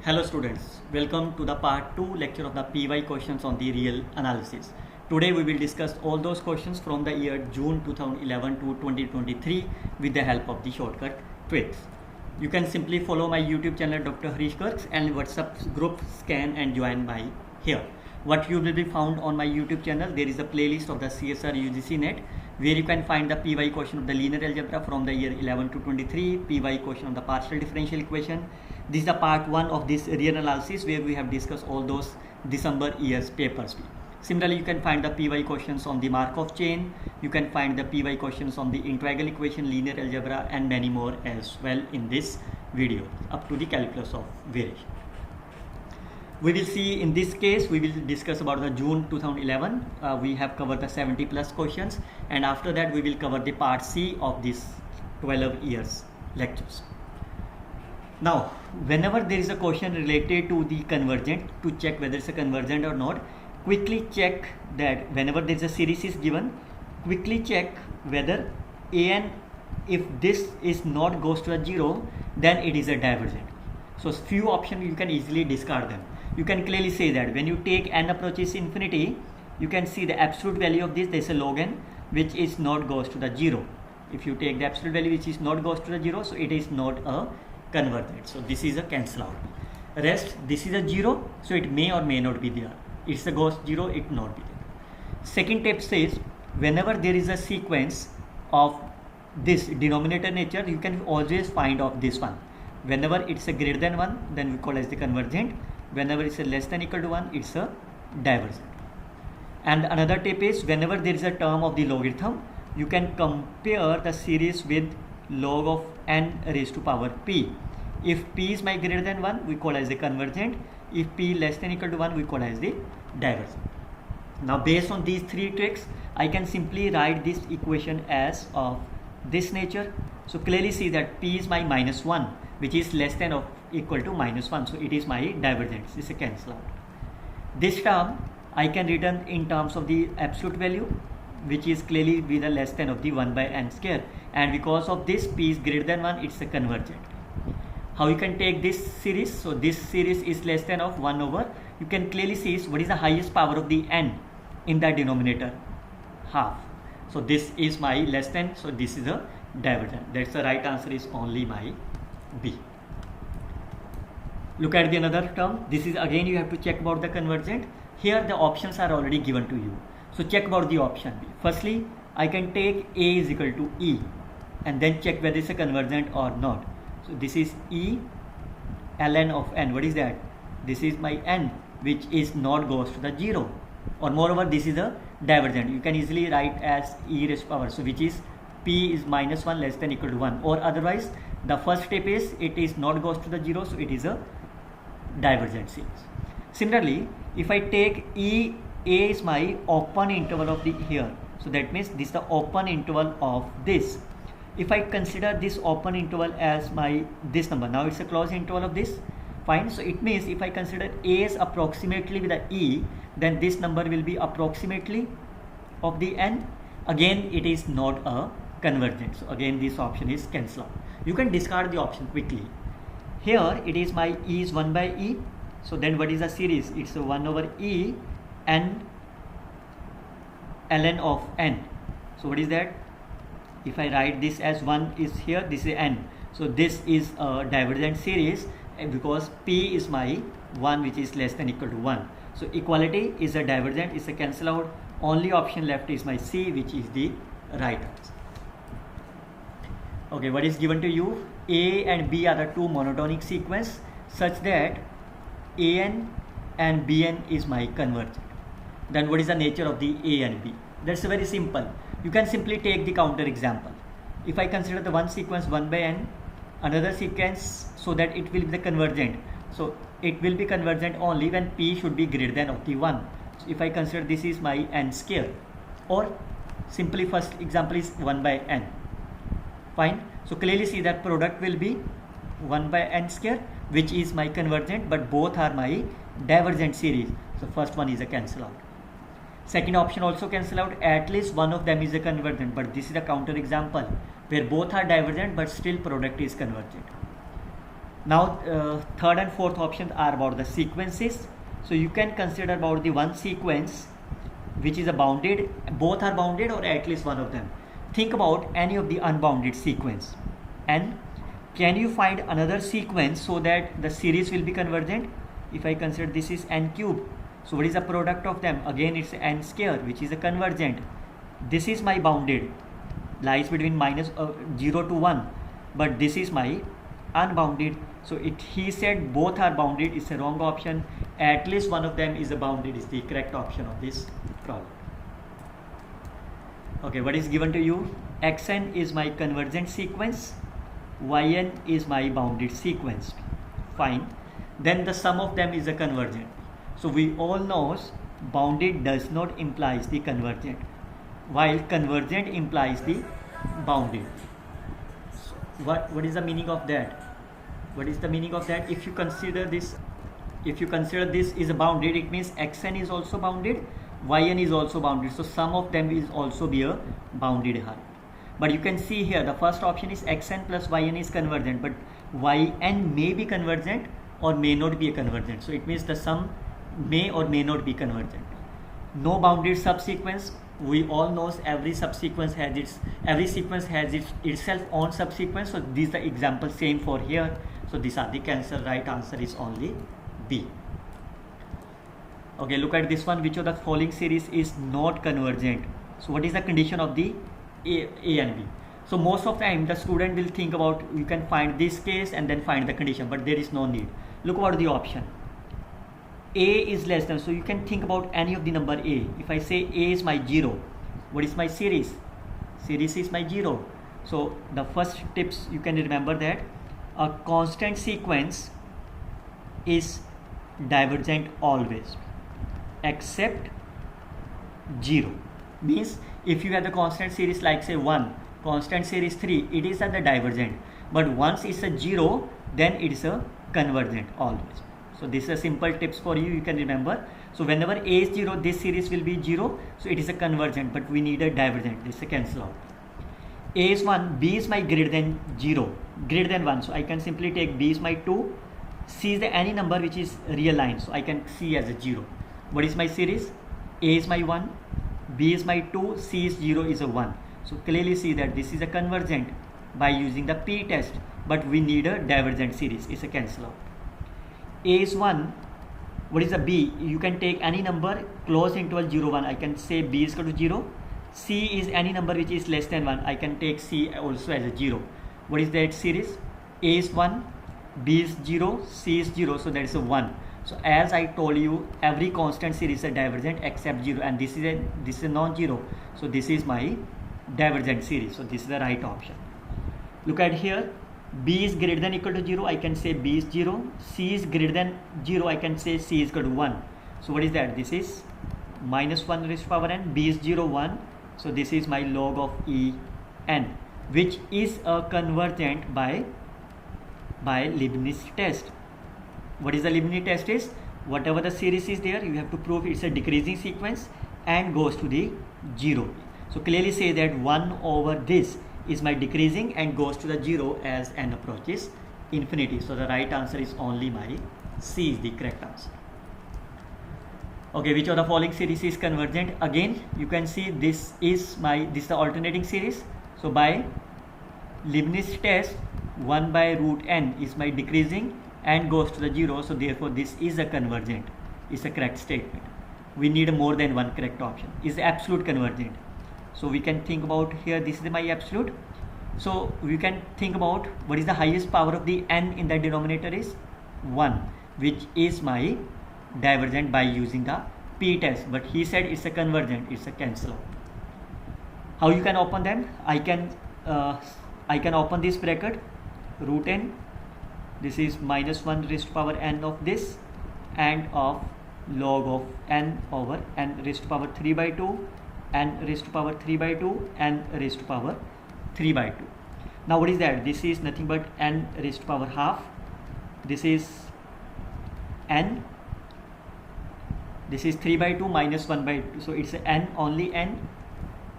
Hello students, welcome to the part 2 lecture of the PY questions on the real analysis. Today we will discuss all those questions from the year June 2011 to 2023 with the help of the shortcut tweaks. You can simply follow my YouTube channel Dr. Harish Garg and WhatsApp group scan and join my here. What you will be found on my YouTube channel, there is a playlist of the CSR UGC net where you can find the PY question of the linear algebra from the year 11 to 23, PY question of the partial differential equation. This is the part 1 of this real analysis where we have discussed all those December year's papers. Similarly, you can find the PY questions on the Markov chain, you can find the PY questions on the integral equation, linear algebra and many more as well in this video up to the calculus of variation. We will see in this case, we will discuss about the June 2011. We have covered the 70 plus questions, and after that we will cover the part C of this 12 years lectures. Now, whenever there is a question related to the convergent, to check whether it's a convergent or not, quickly check that whenever there is a series is given, quickly check whether an, if this is not goes to a 0, then it is a divergent. So few options you can easily discard them. You can clearly say that when you take n approaches infinity, you can see the absolute value of this, there is a log n which is not goes to the 0. If you take the absolute value which is not goes to the 0, so it is not a convergent. So this is a cancel out. Rest, this is a 0, so it may or may not be there. It's a goes 0, it not be there. Second step says whenever there is a sequence of this denominator nature, you can always find of this one. Whenever it's a greater than 1, then we call as the convergent. Whenever it's a less than equal to 1, it's a divergent. And another tip is whenever there is a term of the logarithm, you can compare the series with log of n raised to power p. If p is greater than 1, we call as the convergent. If p less than equal to 1, we call as the divergent. Now based on these three tricks, I can simply write this equation as of this nature. So clearly see that p is my minus 1, which is less than or equal to minus 1, so it is my divergent. This is a cancel out. This term I can return in terms of the absolute value, which is clearly with a less than of the 1 by n square, and because of this p is greater than 1, it's a convergent. How you can take this series? So this series is less than of 1 over, you can clearly see what is the highest power of the n in the denominator, half. So this is my less than, so this is a divergent. That's the right answer is only my B. Look at the another term. This is again you have to check about the convergent. Here the options are already given to you. So check about the option B. Firstly, I can take A is equal to E and then check whether it's a convergent or not. So this is E ln of n. What is that? This is my n which is not goes to the 0, or moreover this is a divergent. You can easily write as e raised to power, so which is p is minus 1 less than equal to 1, or otherwise the first step is it is not goes to the 0, so it is a divergent series. Similarly, if I take E, A is my open interval of the here, so that means this is the open interval of this. If I consider this open interval as my this number, now it's a closed interval of this, fine. So it means if I consider A is approximately with the E, then this number will be approximately of the n. Again it is not a convergent, so again this option is cancel out. You can discard the option quickly. Here it is my E is 1 by E, so then what is the series? It's a 1 over E n ln of n. So what is that? If I write this as 1 is here, this is n, so this is a divergent series because p is my 1 which is less than equal to 1. So equality is a divergent, is a cancel out. Only option left is my C, which is the right answer. Okay, what is given to you? A and B are the two monotonic sequence such that AN and BN is my convergent. Then what is the nature of the A and B? That's very simple. You can simply take the counter example. If I consider the one sequence 1 by n, another sequence, so that it will be the convergent. So it will be convergent only when P should be greater than of the 1. So if I consider this is my n square, or simply first example is 1 by n. Fine. So clearly see that product will be 1 by n square, which is my convergent, but both are my divergent series. So first one is a cancel out. Second option also cancel out. At least one of them is a convergent, but this is a counter example where both are divergent but still product is convergent. Now third and fourth options are about the sequences. So you can consider about the one sequence which is a bounded, both are bounded or at least one of them. Think about any of the unbounded sequence, and can you find another sequence so that the series will be convergent? If I consider this is n cube, so what is the product of them? Again it's n square, which is a convergent. This is my bounded, lies between minus 0 to 1, but this is my unbounded. So he said both are bounded is a wrong option. At least one of them is a bounded is the correct option of this problem. Okay, what is given to you? Xn is my convergent sequence, Yn is my bounded sequence. Fine. Then the sum of them is a convergent. So we all know bounded does not imply the convergent, while convergent implies the bounded. What is the meaning of that? What is the meaning of that? If you consider this is a bounded, it means Xn is also bounded, Yn is also bounded. So sum of them is also be a bounded height. But you can see here the first option is Xn plus Yn is convergent, but Yn may be convergent or may not be a convergent. So it means the sum may or may not be convergent. No bounded subsequence. We all know every sequence has its itself own subsequence. So these are examples same for here. So these are the cancel. Right answer is only B. Okay, look at this one. Which of the following series is not convergent? So what is the condition of the A and B? So most of the time the student will think about, you can find this case and then find the condition, but there is no need. Look about the option. A is less than, so you can think about any of the number A. If I say A is my 0, what is my series? Series is my 0. So the first tips you can remember that a constant sequence is divergent always except 0. Means if you have the constant series like say 1, constant series 3, it is at the divergent, but once it's a 0, then it is a convergent always. So this is a simple tips for you can remember. So whenever A is 0, this series will be 0, so it is a convergent, but we need a divergent. This is a cancel out. A is 1, B is my greater than 0, greater than 1, so I can simply take B is my 2, C is the any number which is real line, so I can C as a 0. What is my series? A is my 1, B is my 2, C is 0 is a 1. So clearly see that this is a convergent by using the P test, but we need a divergent series. It's a cancel out. A is 1. What is the B? You can take any number close interval 0 1. I can say B is equal to 0. C is any number which is less than 1. I can take C also as a 0. What is that series? A is 1, B is 0, C is 0, so that is a 1. So as I told you, every constant series is a divergent except 0, and this is a non-zero. So this is my divergent series. So this is the right option. Look at here. B is greater than equal to 0, I can say B is 0. C is greater than 0, I can say C is equal to 1. So what is that? This is minus 1 raised to power n. B is 0, 1. So this is my log of En, which is a convergent by Leibniz test. What is the Leibniz test is? Whatever the series is there, you have to prove it's a decreasing sequence and goes to the 0. So clearly say that 1 over this is my decreasing and goes to the 0 as n approaches infinity. So the right answer is only my C is the correct answer. Okay, which of the following series is convergent? Again, you can see this is the alternating series. So by Leibniz test, 1 by root n is my decreasing and goes to the 0. So therefore this is a convergent. It's a correct statement. We need more than one correct option. Is absolute convergent. So we can think about here, this is my absolute. So we can think about what is the highest power of the n in the denominator is 1, which is my divergent by using the P test. But he said it's a convergent, it's a cancel out. How you can open them? I can open this bracket, root n. This is minus 1 raised to power n of this, and of log of n over n raised to power 3 by 2, n raised to power 3 by 2, n raised to power 3 by 2. Now what is that? This is nothing but n raised to power half. This is n. This is 3 by 2 minus 1 by 2. So it's n, only n.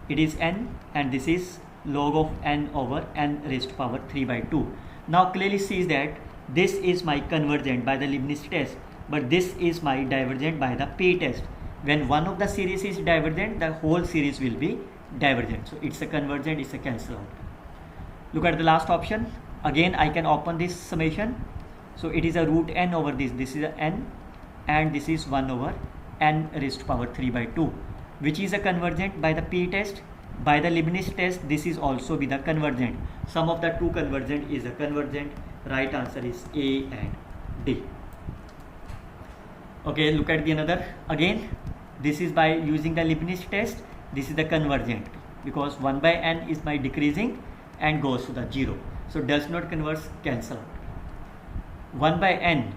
It is n, and this is log of n over n raised to power 3 by 2. Now clearly sees that this is my convergent by the Leibniz test, but this is my divergent by the p-test. When one of the series is divergent, the whole series will be divergent. So it's a convergent, it's a cancel out. Look at the last option. Again, I can open this summation. So it is a root n over this. This is a n, and this is 1 over n raised to power 3 by 2, which is a convergent by the p-test. By the Leibniz test, this is also be the convergent. Sum of the two convergent is a convergent. Right answer is A and D. Okay, look at the another. Again, this is by using the Leibniz test. This is the convergent because 1 by n is my decreasing and goes to the 0. So does not converge, cancel out. 1 by n,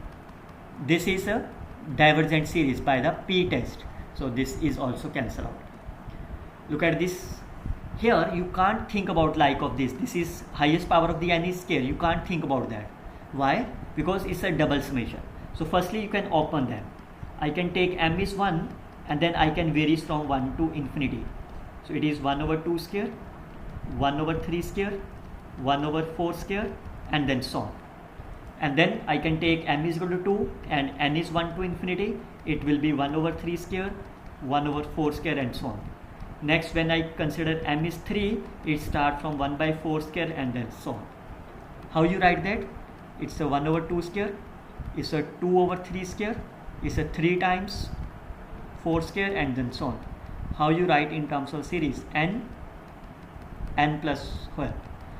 this is a divergent series by the p-test. So this is also cancel out. Look at this. Here you can't think about like of this. This is highest power of the n is square. You can't think about that. Why? Because it's a double summation. So firstly you can open them. I can take m is 1 and then I can vary from 1 to infinity. So it is 1 over 2 square, 1 over 3 square, 1 over 4 square, and then so on. And then I can take m is equal to 2 and n is 1 to infinity. It will be 1 over 3 square, 1 over 4 square, and so on. Next, when I consider m is 3, it starts from 1 by 4 square and then so on. How you write that? It's a 1 over 2 square, it's a 2 over 3 square, it's a 3 times 4 square, and then so on. How you write in terms of series? N plus 12.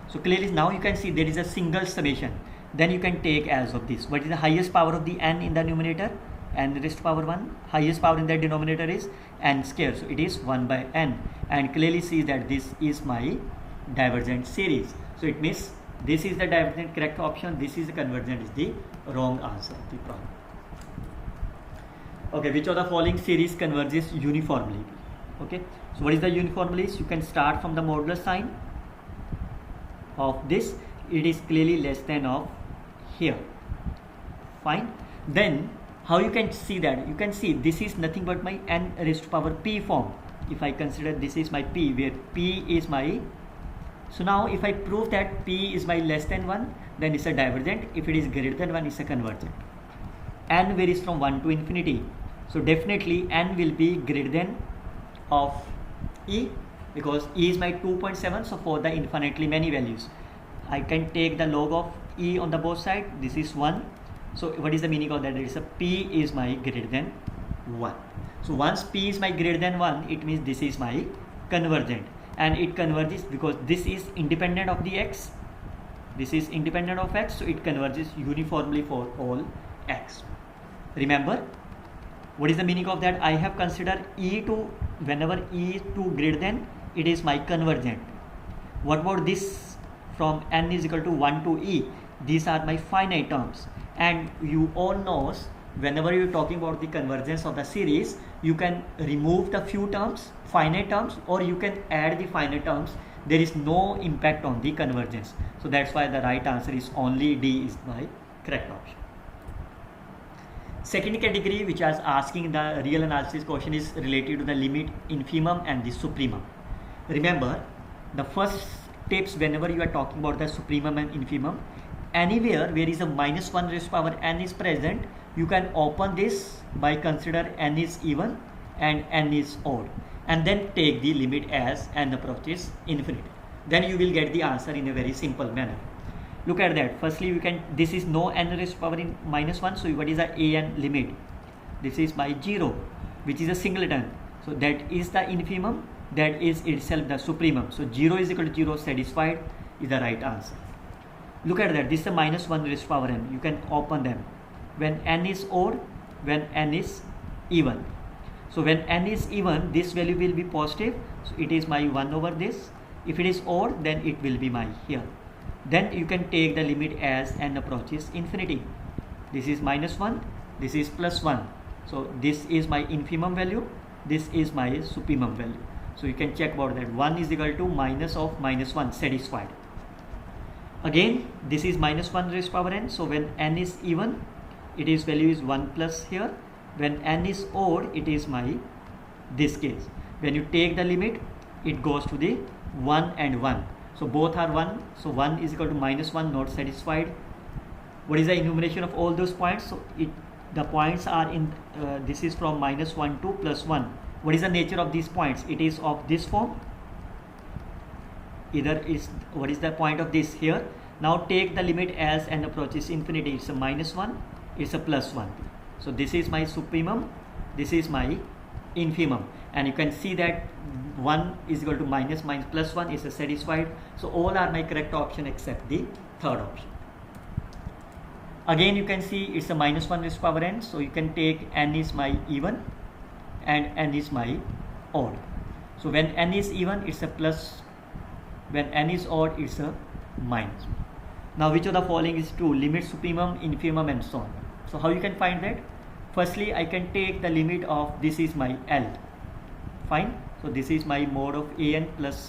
So clearly now you can see there is a single summation. Then you can take as of this. What is the highest power of the n in the numerator? N raised to power 1. Highest power in the denominator is n square. So it is 1 by n. And clearly see that this is my divergent series. So it means this is the divergent correct option. This is the convergent is the wrong answer of the problem. Okay, which of the following series converges uniformly? Okay, so what is the uniformly? You can start from the modulus sign of this. It is clearly less than of here. Fine. Then how you can see that? You can see this is nothing but my n raised to power p form. If I consider this is my p, where p is my, so now if I prove that p is my less than 1, then it's a divergent. If it is greater than 1, it's a convergent. N varies from 1 to infinity. So definitely n will be greater than of e, because e is my 2.7. So for the infinitely many values, I can take the log of e on the both side. This is 1. So what is the meaning of that? It is a p is my greater than 1. So once p is my greater than 1, it means this is my convergent, and it converges because this is independent of the x. This is independent of x, so it converges uniformly for all x. Remember, what is the meaning of that? I have considered e to, whenever e is to greater than, it is my convergent. What about this from n is equal to 1 to e? These are my finite terms, and you all know whenever you are talking about the convergence of the series, you can remove the few terms, finite terms, or you can add the finite terms. There is no impact on the convergence. So that's why the right answer is only D is my correct option. Second category which I was asking the real analysis question is related to the limit, infimum and the supremum. Remember, the first steps whenever you are talking about the supremum and infimum, anywhere where is a minus 1 raised to power n is present, you can open this by consider n is even and n is odd, and then take the limit as n approaches infinity. Then you will get the answer in a very simple manner. Look at that. Firstly, you can, this is no n raised to power in minus 1, so what is the an limit? This is by 0, which is a singleton. So that is the infimum, that is itself the supremum. So 0 is equal to 0 satisfied is the right answer. Look at that. This is the minus 1 raised to power n. You can open them when n is odd, when n is even. So when n is even, this value will be positive, so it is my 1 over this. If it is odd, then it will be my here. Then you can take the limit as n approaches infinity. This is minus 1, this is plus 1. So this is my infimum value, this is my supremum value. So you can check about that. 1 is equal to minus of minus 1 satisfied. Again, this is minus 1 raised to power n. So when n is even, it is value is 1 plus here. When n is odd, it is my this case. When you take the limit, it goes to the 1 and 1. So both are 1. So 1 is equal to minus 1 not satisfied. What is the enumeration of all those points? So the points are in this is from -1 to +1. What is the nature of these points? It is of this form. Either is what is the point of this here? Now take the limit as n approaches infinity. It's a -1, it's a +1. So this is my supremum, this is my infimum, and you can see that 1 is equal to minus plus 1 is satisfied. So all are my correct option except the third option. Again you can see it's a -1 raised to power n, so you can take n is my even and n is my odd. So when n is even it's a plus, when n is odd it's a minus. Now which of the following is true? Limit, supremum, infimum and so on. So how you can find that? Firstly I can take the limit of this is my L. Fine. So this is my mod of an plus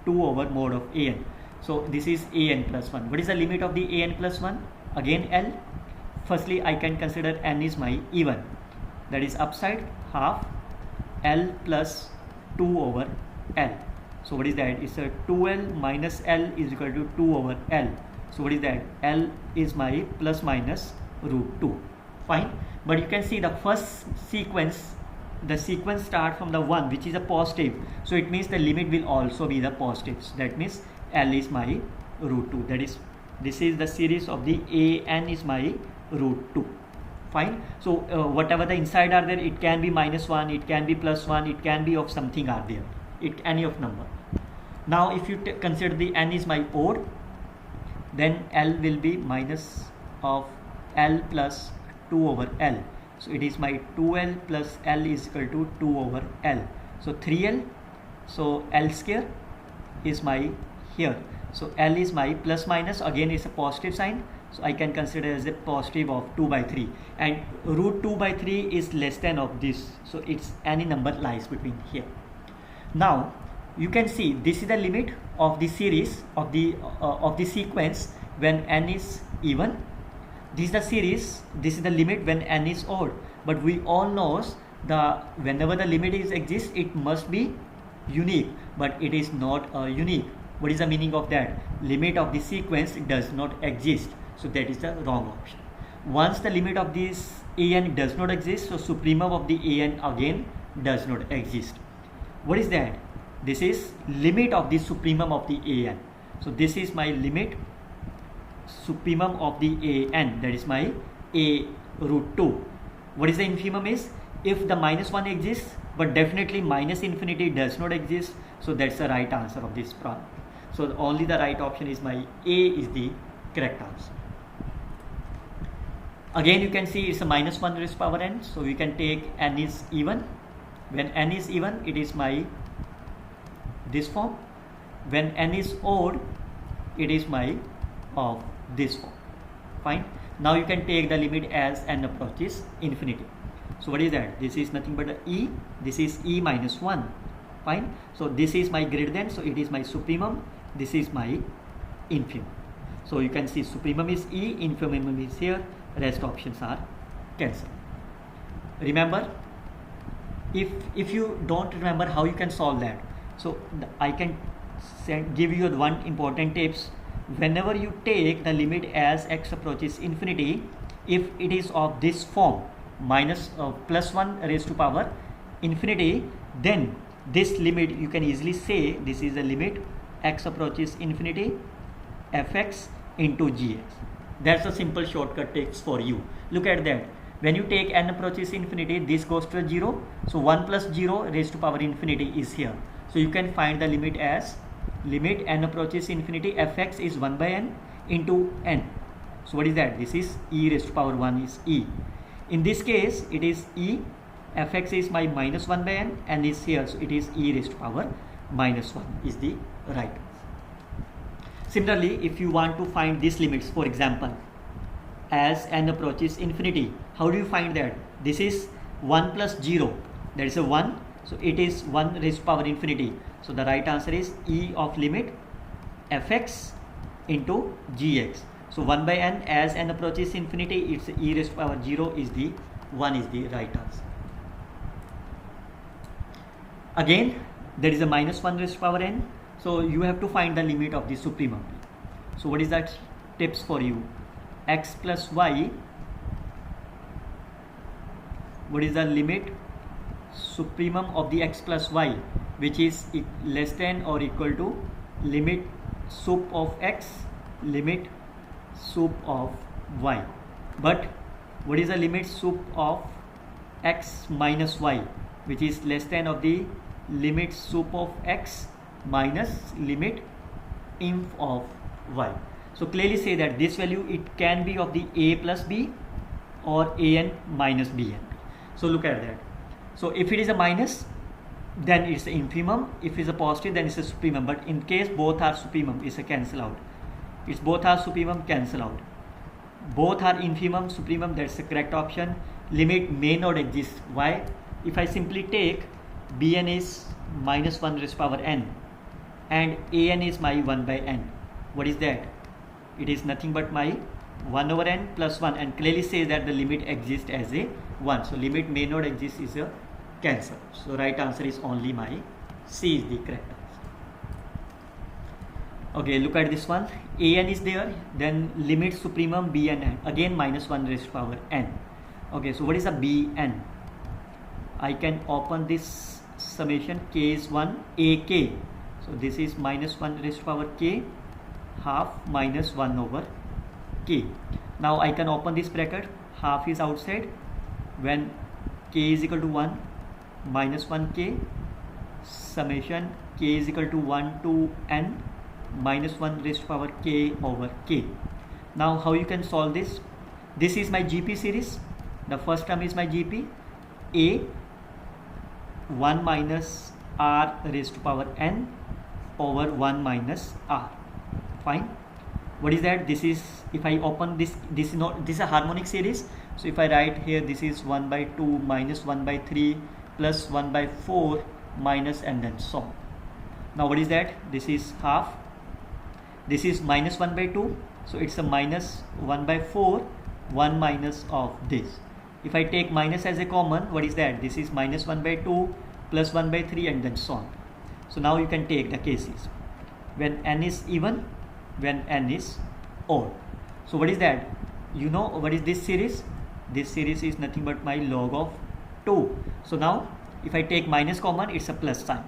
2 over mod of an. So this is an plus 1. What is the limit of the an plus 1? Again L. Firstly I can consider n is my even, that is upside half L plus 2 over L. So what is that? It's a 2L minus L is equal to 2 over L. So what is that? L is my plus minus √2. Fine. But you can see the first sequence, the sequence start from the 1 which is a positive, so it means the limit will also be the positives. That means L is my √2. That is, this is the series of the an is my √2. Fine. So whatever the inside are there, it can be -1, it can be +1, it can be of something are there, any of number. Now if you consider the n is my odd, then L will be minus of L plus 2 over L. So it is my 2L plus L is equal to 2 over L. So 3L. So L square is my here. So L is my plus minus, again is a positive sign. So I can consider as a positive of 2 by 3. And √2 by 3 is less than of this. So it's any number lies between here. Now you can see this is the limit of the series of the sequence when n is even. This is the series, this is the limit when n is odd. But we all know whenever the limit exists, it must be unique, but it is not unique. What is the meaning of that? Limit of the sequence does not exist, so that is the wrong option. Once the limit of this an does not exist, so supremum of the an again does not exist. What is that? This is limit of the supremum of the an. So this is my limit supremum of the an, that is my a √2. What is the infimum is? If the -1 exists, but definitely minus infinity does not exist, so that's the right answer of this problem. So only the right option is my A is the correct answer. Again you can see it's a -1 raised to power n, so we can take n is even. When n is even, it is my this form. When n is odd, it is my of this form. Fine. Now you can take the limit as n approaches infinity. So what is that? This is nothing but e. This is e minus 1. Fine. So this is my greater than, so it is my supremum. This is my infimum. So you can see supremum is e, infimum is here. Rest options are cancelled. Remember, if you don't remember how you can solve that, so I can give you one important tips. Whenever you take the limit as x approaches infinity, if it is of this form plus 1 raised to power infinity, then this limit you can easily say this is the limit x approaches infinity fx into gx. That's a simple shortcut tips for you. Look at that. When you take n approaches infinity, this goes to 0. So 1 plus 0 raised to power infinity is here. So you can find the limit as limit n approaches infinity fx is 1 by n into n. So what is that? This is e raised to power 1 is e. In this case it is e, fx is my -1 by n, and is here, so it is e raised to power -1 is the right. Similarly, if you want to find these limits, for example, as n approaches infinity, how do you find that? This is 1 plus 0, that is a 1, so it is 1 raised to power infinity. So the right answer is e of limit fx into gx. So 1 by n as n approaches infinity, it's e raised to power 0 is the 1 is the right answer. Again, there is a -1 raised to power n. So you have to find the limit of the supremum. So what is that tips for you? x plus y, what is the limit supremum of the x plus y, which is less than or equal to limit sup of x, limit sup of y. But what is the limit sup of x minus y, which is less than of the limit sup of x minus limit inf of y. So clearly say that this value, it can be of the a plus b or an minus bn. So look at that. So if it is a minus, then it's the infimum. If it's a positive, then it's a supremum. But in case both are supremum, it's a cancel out. It's both are supremum, cancel out. Both are infimum, supremum, that's the correct option. Limit may not exist. Why? If I simply take bn is minus 1 raised to power n and an is my 1 by n, what is that? It is nothing but my 1 over n plus 1, and clearly says that the limit exists as a 1. So limit may not exist is a cancel. So right answer is only my C is the correct answer. Okay, look at this one. An is there, then limit supremum bn, again minus 1 raised to power n. Okay, so what is a bn? I can open this summation, k is 1, ak. So this is minus 1 raised to power k, half minus 1 over k. Now I can open this bracket, half is outside, when k is equal to 1, minus 1k, summation k is equal to 1 to n, minus 1 raised to power k over k. Now how you can solve this? This is my GP series. The first term is my GP, a 1 minus r raised to power n over 1 minus r. Fine. What is that? This is, if I open this is not, this is a harmonic series. So if I write here, this is 1 by 2 minus 1 by 3 plus 1 by 4 minus, and then so on. Now what is that? This is half. This is minus 1 by 2. So it's a minus 1 by 4, 1 minus of this. If I take minus as a common, what is that? This is minus 1 by 2 plus 1 by 3, and then so on. So now you can take the cases. When n is even, when n is odd. So what is that? You know what is this series? This series is nothing but my log of 2. So now if I take minus common, it's a plus sign.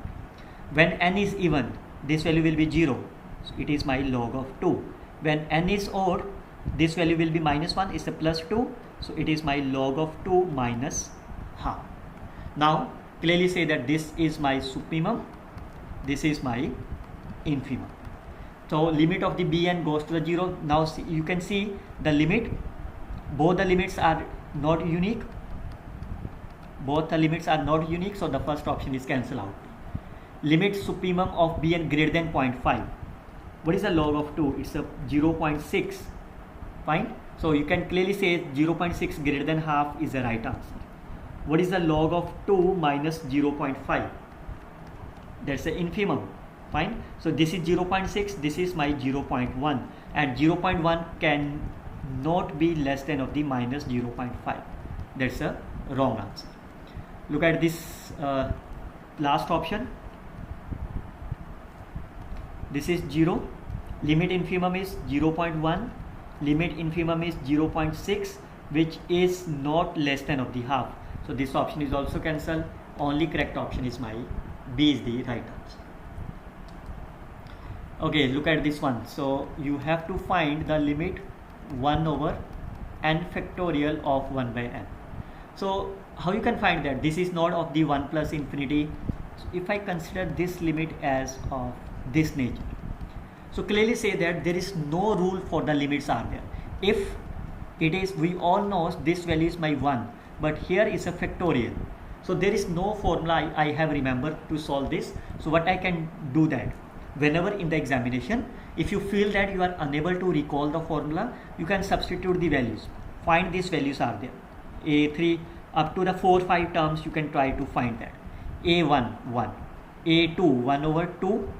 When n is even, this value will be 0. So it is my log of 2. When n is odd, this value will be minus 1, it's a plus 2. So it is my log of 2 minus half. Now clearly say that this is my supremum, this is my infimum. So limit of the bn goes to the 0. Now see, you can see the limit, both the limits are not unique. Both the limits are not unique, so the first option is cancel out. Limit supremum of bn greater than 0.5. What is the log of 2? It's a 0.6. Fine. So you can clearly say 0.6 greater than half is the right answer. What is the log of 2 minus 0.5? That's the infimum. Fine. So this is 0.6, this is my 0.1, and 0.1 can not be less than of the minus 0.5. That's a wrong answer. Look at this last option. This is 0. Limit infimum is 0.1. Limit infimum is 0.6, which is not less than of the half. So this option is also cancelled. Only correct option is my B is the right answer. Okay, look at this one. So you have to find the limit 1 over n factorial of 1 by n. So how you can find that? This is not of the 1 plus infinity. So if I consider this limit as of this nature, so clearly say that there is no rule for the limits are there. If it is, we all know this value is my 1, but here is a factorial. So there is no formula I have remembered to solve this. So what I can do that, whenever in the examination, if you feel that you are unable to recall the formula, you can substitute the values. Find these values are there. A3 up to the 4-5 terms you can try to find that. A1 1, A2 1 over 2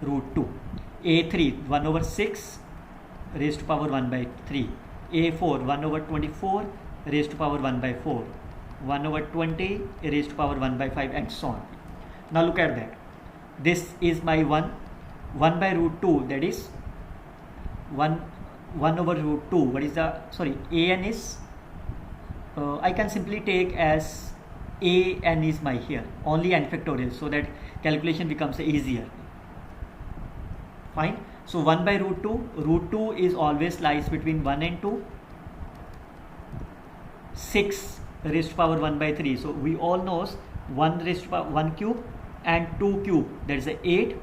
root 2, A3 1 over 6 raised to power 1 by 3, A4 1 over 24 raised to power 1 by 4, 1 over 20 raised to power 1 by 5, and so on. Now look at that. This is my 1 by root 2, that is 1 1 over root 2. What is the, sorry, an is, I can simply take as an is my here, only n factorial, so that calculation becomes easier. Fine. So 1 by root 2, root 2 is always lies between 1 and 2. 6 raised to power 1 by 3. So we all know 1 raised to power 1 cube and 2 cube, that is 8.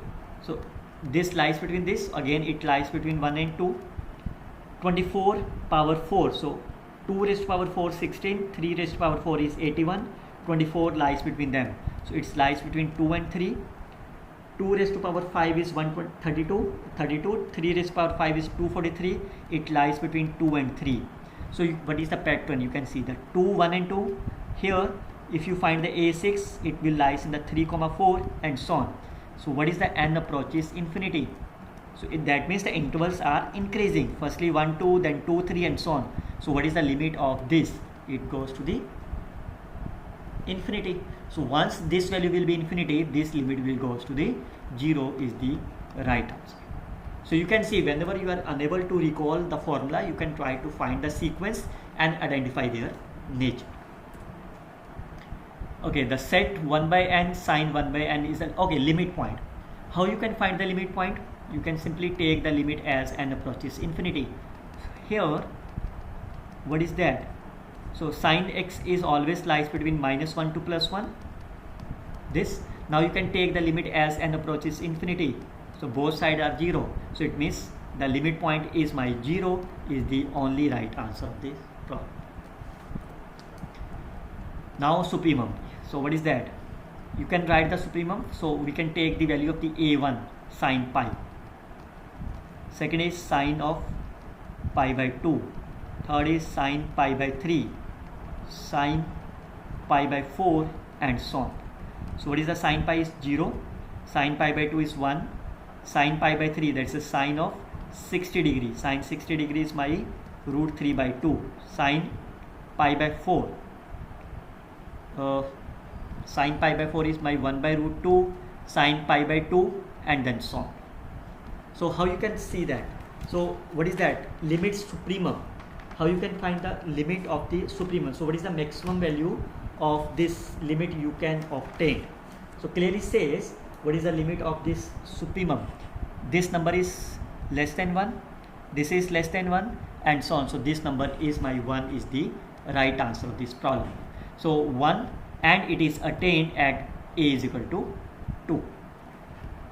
So this lies between this, again it lies between 1 and 2. 24 power 4, so 2 raised to power 4 16, 3 raised to power 4 is 81, 24 lies between them, so it lies between 2 and 3. 2 raised to power 5 is 32, 3 raised to power 5 is 243, it lies between 2 and 3. So what is the pattern? You can see that 2, 1 and 2. Here if you find the A6, it will lies in the 3, 4 and so on. So what is the n approaches infinity? So that means the intervals are increasing. Firstly 1, 2, then 2, 3 and so on. So what is the limit of this? It goes to the infinity. So once this value will be infinity, this limit will goes to the 0 is the right answer. So you can see whenever you are unable to recall the formula, you can try to find the sequence and identify their nature. Okay, the set 1 by n sine 1 by n is an, okay, limit point. How you can find the limit point? You can simply take the limit as n approaches infinity. Here, what is that? So sine x is always lies between -1 to +1. This, now you can take the limit as n approaches infinity. So both sides are 0. So it means the limit point is my 0 is the only right answer of this problem. Now supremum. So what is that? You can write the supremum. So we can take the value of the a1 sine pi. Second is sine of pi by 2. Third is sine pi by 3. Sine pi by 4 and so on. So what is the sine pi is 0. Sine pi by 2 is 1. Sine pi by 3, that's a sine of 60 degrees. Sine 60 degrees is my root 3 by 2. Sine pi by 4. Sine pi by 4 is my 1 by root 2. Sine pi by 2 and then so on. So how you can see that? So what is that? Limit supremum. How you can find the limit of the supremum? So what is the maximum value of this limit you can obtain? So clearly says what is the limit of this supremum. This number is less than 1, this is less than 1 and so on. So this number is my 1 is the right answer of this problem. So 1, and it is attained at a is equal to 2.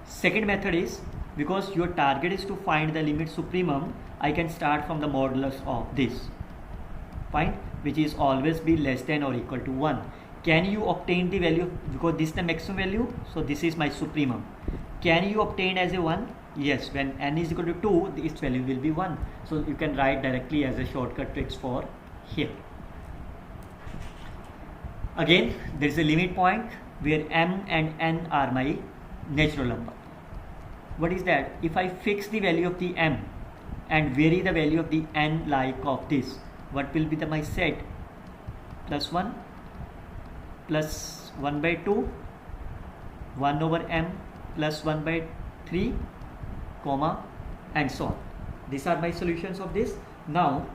Second method is, because your target is to find the limit supremum, I can start from the modulus of this, fine, which is always be less than or equal to 1. Can you obtain the value, because this is the maximum value, so this is my supremum. Can you obtain as a 1? Yes, when n is equal to 2, this value will be 1. So you can write directly as a shortcut tricks for here. Again, there is a limit point where m and n are my natural number. What is that? If I fix the value of the m and vary the value of the n like of this, what will be my set? Plus 1 plus 1 by 2, 1 over m plus 1 by 3, comma and so on. These are my solutions of this. Now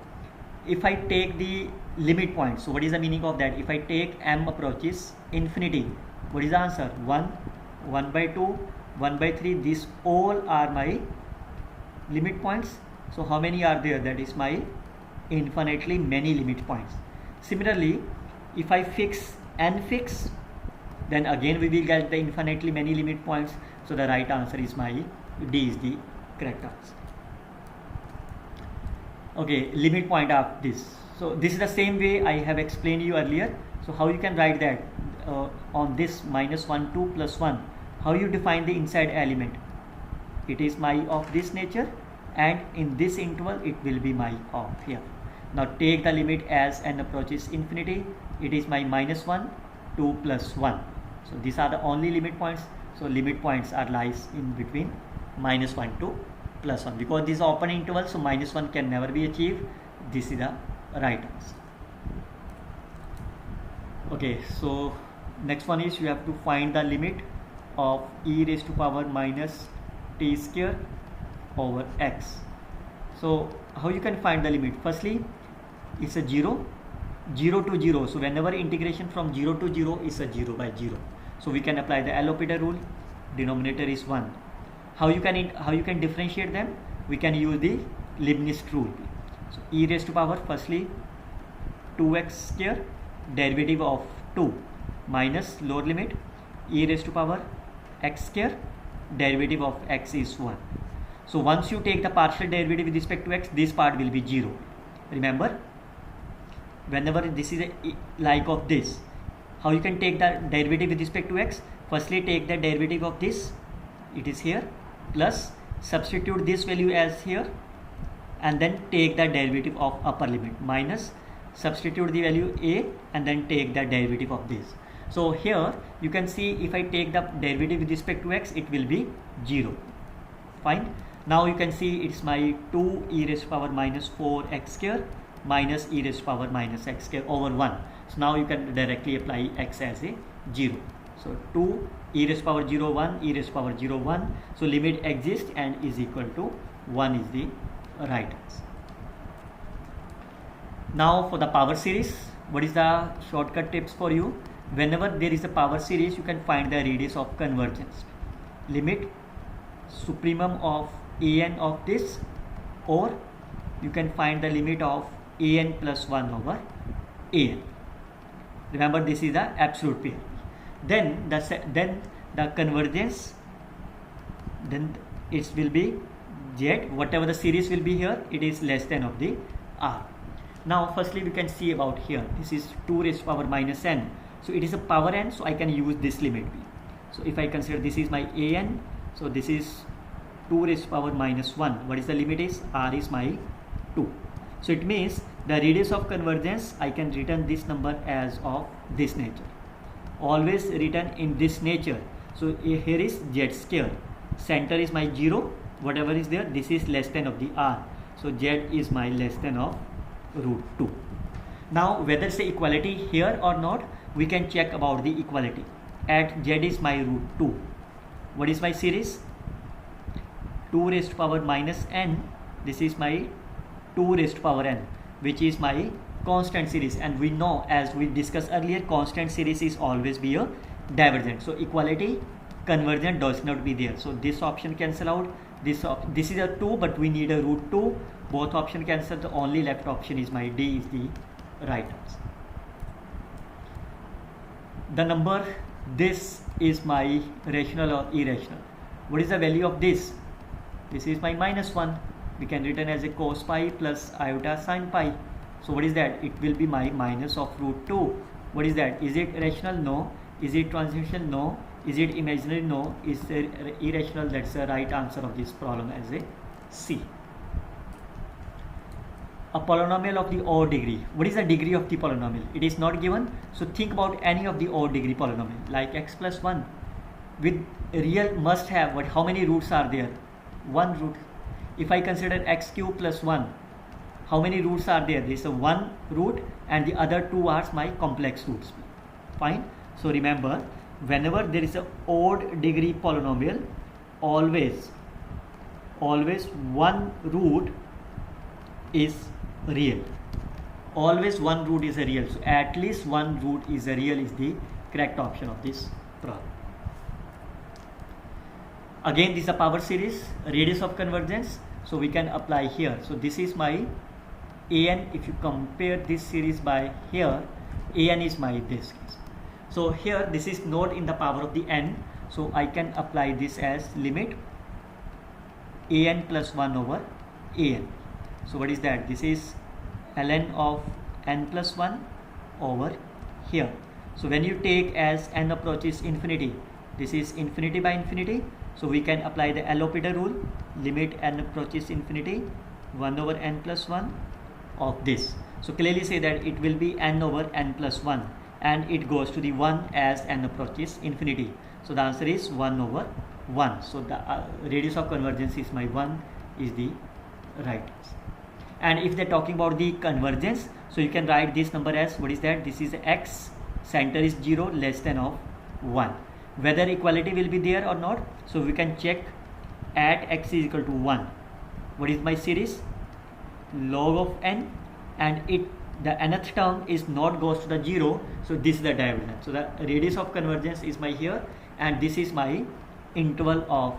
if I take the limit point, so what is the meaning of that? If I take m approaches infinity, what is the answer? 1, 1 by 2, 1 by 3, these all are my limit points. So how many are there? That is my infinitely many limit points. Similarly, if I fix n fix, then again we will get the infinitely many limit points. So the right answer is my D is the correct answer. Okay, limit point of this. So this is the same way I have explained you earlier. So how you can write that on this -1, 2 plus 1, how you define the inside element? It is my of this nature, and in this interval it will be my of here. Now take the limit as n approaches infinity. It is my -1, 2 plus 1. So these are the only limit points. So limit points are lies in between -1 to +1. Because this is open interval, so -1 can never be achieved. This is the right answer. Okay, so next one is you have to find the limit of e raised to power minus t square over x. So how you can find the limit? Firstly, it's a 0, 0 to 0. So whenever integration from 0 to 0 is a 0 by 0. So we can apply the L'Hopital rule. Denominator is 1. How you can differentiate them? We can use the Leibniz rule. So e raised to power, firstly 2x square, derivative of 2 minus lower limit e raised to power x square, derivative of x is 1. So once you take the partial derivative with respect to x, this part will be 0. Remember, whenever this is like of this, how you can take the derivative with respect to x? Firstly, take the derivative of this, it is here, plus substitute this value as here, and then take the derivative of upper limit, minus substitute the value a, and then take the derivative of this. So here you can see, if I take the derivative with respect to x, it will be 0. Fine. Now you can see it's my 2 e raised to power minus 4x square minus e raised to power minus x square over 1. So now you can directly apply x as a 0. So 2 e raised to power 0 1 e raised to power 0 1. So limit exists and is equal to 1 is the right answer. Now for the power series, what is the shortcut tips for you? Whenever there is a power series, you can find the radius of convergence. Limit supremum of an of this, or you can find the limit of an plus 1 over an. Remember, this is the absolute pair. Then the convergence, then it will be z, whatever the series will be here, it is less than of the r. Now firstly we can see about here, this is 2 raised to power minus n. So it is a power n, so I can use this limit b. So if I consider this is my an, so this is 2 raised to power minus 1. What is the limit is? R is my 2. So it means the radius of convergence, I can return this number as of this nature. Always written in this nature. So here is z square. Center is my 0. Whatever is there, this is less than of the r. So z is my less than of root 2. Now whether it's equality here or not, we can check about the equality. At z is my root 2. What is my series? 2 raised to power minus n. This is my 2 raised to power n, which is my constant series, and we know, as we discussed earlier, constant series is always be a divergent. So equality, convergent does not be there. So this option cancel out. This is a 2, but we need a root 2. Both option cancel. The only left option is my D is the right answer. The number, this is my rational or irrational. What is the value of this? This is my minus 1. We can written as a cos pi plus iota sin pi. So what is that? It will be my minus of root 2. What is that? Is it rational? No. Is it transitional? No. Is it imaginary? No. Is it irrational? That's the right answer of this problem as a C. A polynomial of the odd degree. What is the degree of the polynomial? It is not given. So think about any of the odd degree polynomial like x plus 1. With real must have, what? How many roots are there? 1 root. If I consider x cube plus 1, how many roots are there? There is a 1 root and the other 2 are my complex roots. Fine. So remember, whenever there is a odd degree polynomial, always 1 root is real. Always 1 root is a real. So at least 1 root is a real is the correct option of this problem. Again, this is a power series, radius of convergence. So we can apply here. So this is my an. If you compare this series by here, an is my this case. So here this is not in the power of the n. So I can apply this as limit an plus 1 over an. So what is that? This is ln of n plus 1 over here. So when you take as n approaches infinity, this is infinity by infinity. So we can apply the L'Hopital rule, limit n approaches infinity, 1 over n plus 1 of this. So clearly say that it will be n over n plus 1 and it goes to the 1 as n approaches infinity. So the answer is 1 over 1. So the radius of convergence is my 1 is the right answer. And if they're talking about the convergence, so you can write this number as, what is that? This is x, center is 0, less than of 1. Whether equality will be there or not, so we can check at x is equal to 1. What is my series? log of n, and the nth term is not goes to the 0, so this is the divergence. So the radius of convergence is my here, and this is my interval of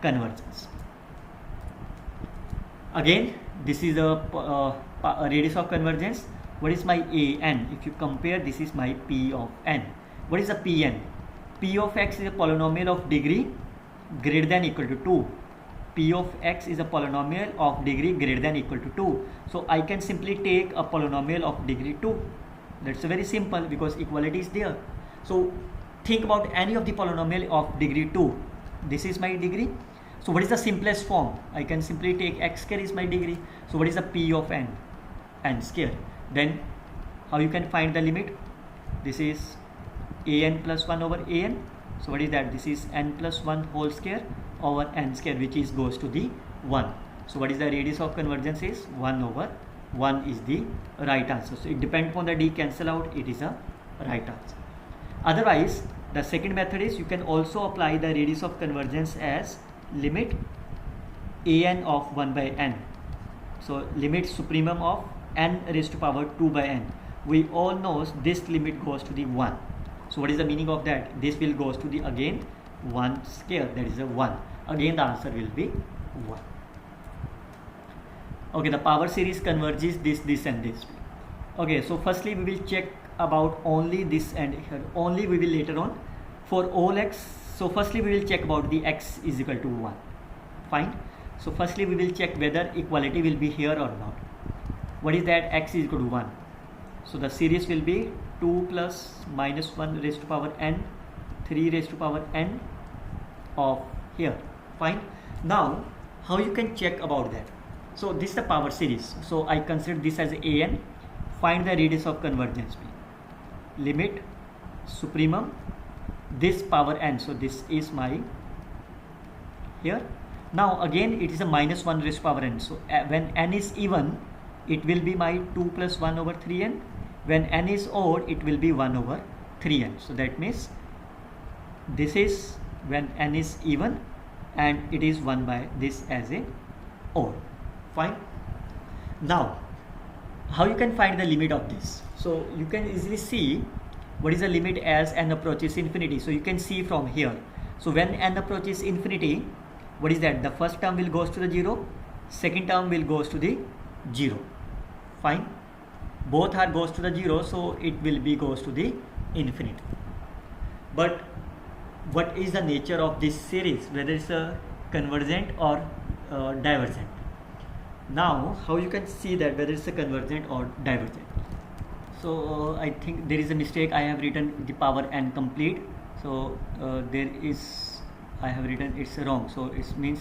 convergence. Again, this is the radius of convergence. What is my an? If you compare, this is my p of n. What is the pn? P of x is a polynomial of degree greater than equal to 2. P of x is a polynomial of degree greater than equal to 2. So I can simply take a polynomial of degree 2. That's very simple because equality is there. So think about any of the polynomial of degree 2. This is my degree. So what is the simplest form? I can simply take x square is my degree. So what is the p of n? N square. Then how you can find the limit? This is an plus 1 over an. So what is that? This is n plus 1 whole square over n square, which is goes to the 1. So what is the radius of convergence is 1 over 1 is the right answer. So it depends upon the d cancel out, it is a right answer. Otherwise, the second method is you can also apply the radius of convergence as limit an of 1 by n. So limit supremum of n raised to power 2 by n. We all know this limit goes to the 1. So what is the meaning of that? This will goes to the again 1 square, that is a 1. Again the answer will be 1. Okay, the power series converges this and this. Okay, so firstly we will check about only this and here. Only we will later on for all x. So firstly we will check about the x is equal to 1. Fine. So firstly we will check whether equality will be here or not. What is that? X is equal to 1. So the series will be 2 plus minus 1 raised to power n, 3 raised to power n of here. Fine. Now how you can check about that? So this is the power series. So I consider this as an. Find the radius of convergence. Limit supremum this power n. So this is my here. Now again it is a minus 1 raised to power n. So when n is even, it will be my 2 plus 1 over 3n. When n is odd, it will be 1 over 3n. So that means this is when n is even and it is 1 by this as a odd. Fine. Now how you can find the limit of this? So you can easily see what is the limit as n approaches infinity. So you can see from here. So when n approaches infinity, what is that? The first term will goes to the 0, second term will goes to the 0. Fine. Both are goes to the 0, so it will be goes to the infinity. But what is the nature of this series, whether it's a convergent or divergent? Now how you can see that whether it's a convergent or divergent? So I think there is a mistake. I have written the power n complete. So I have written it's wrong. So it means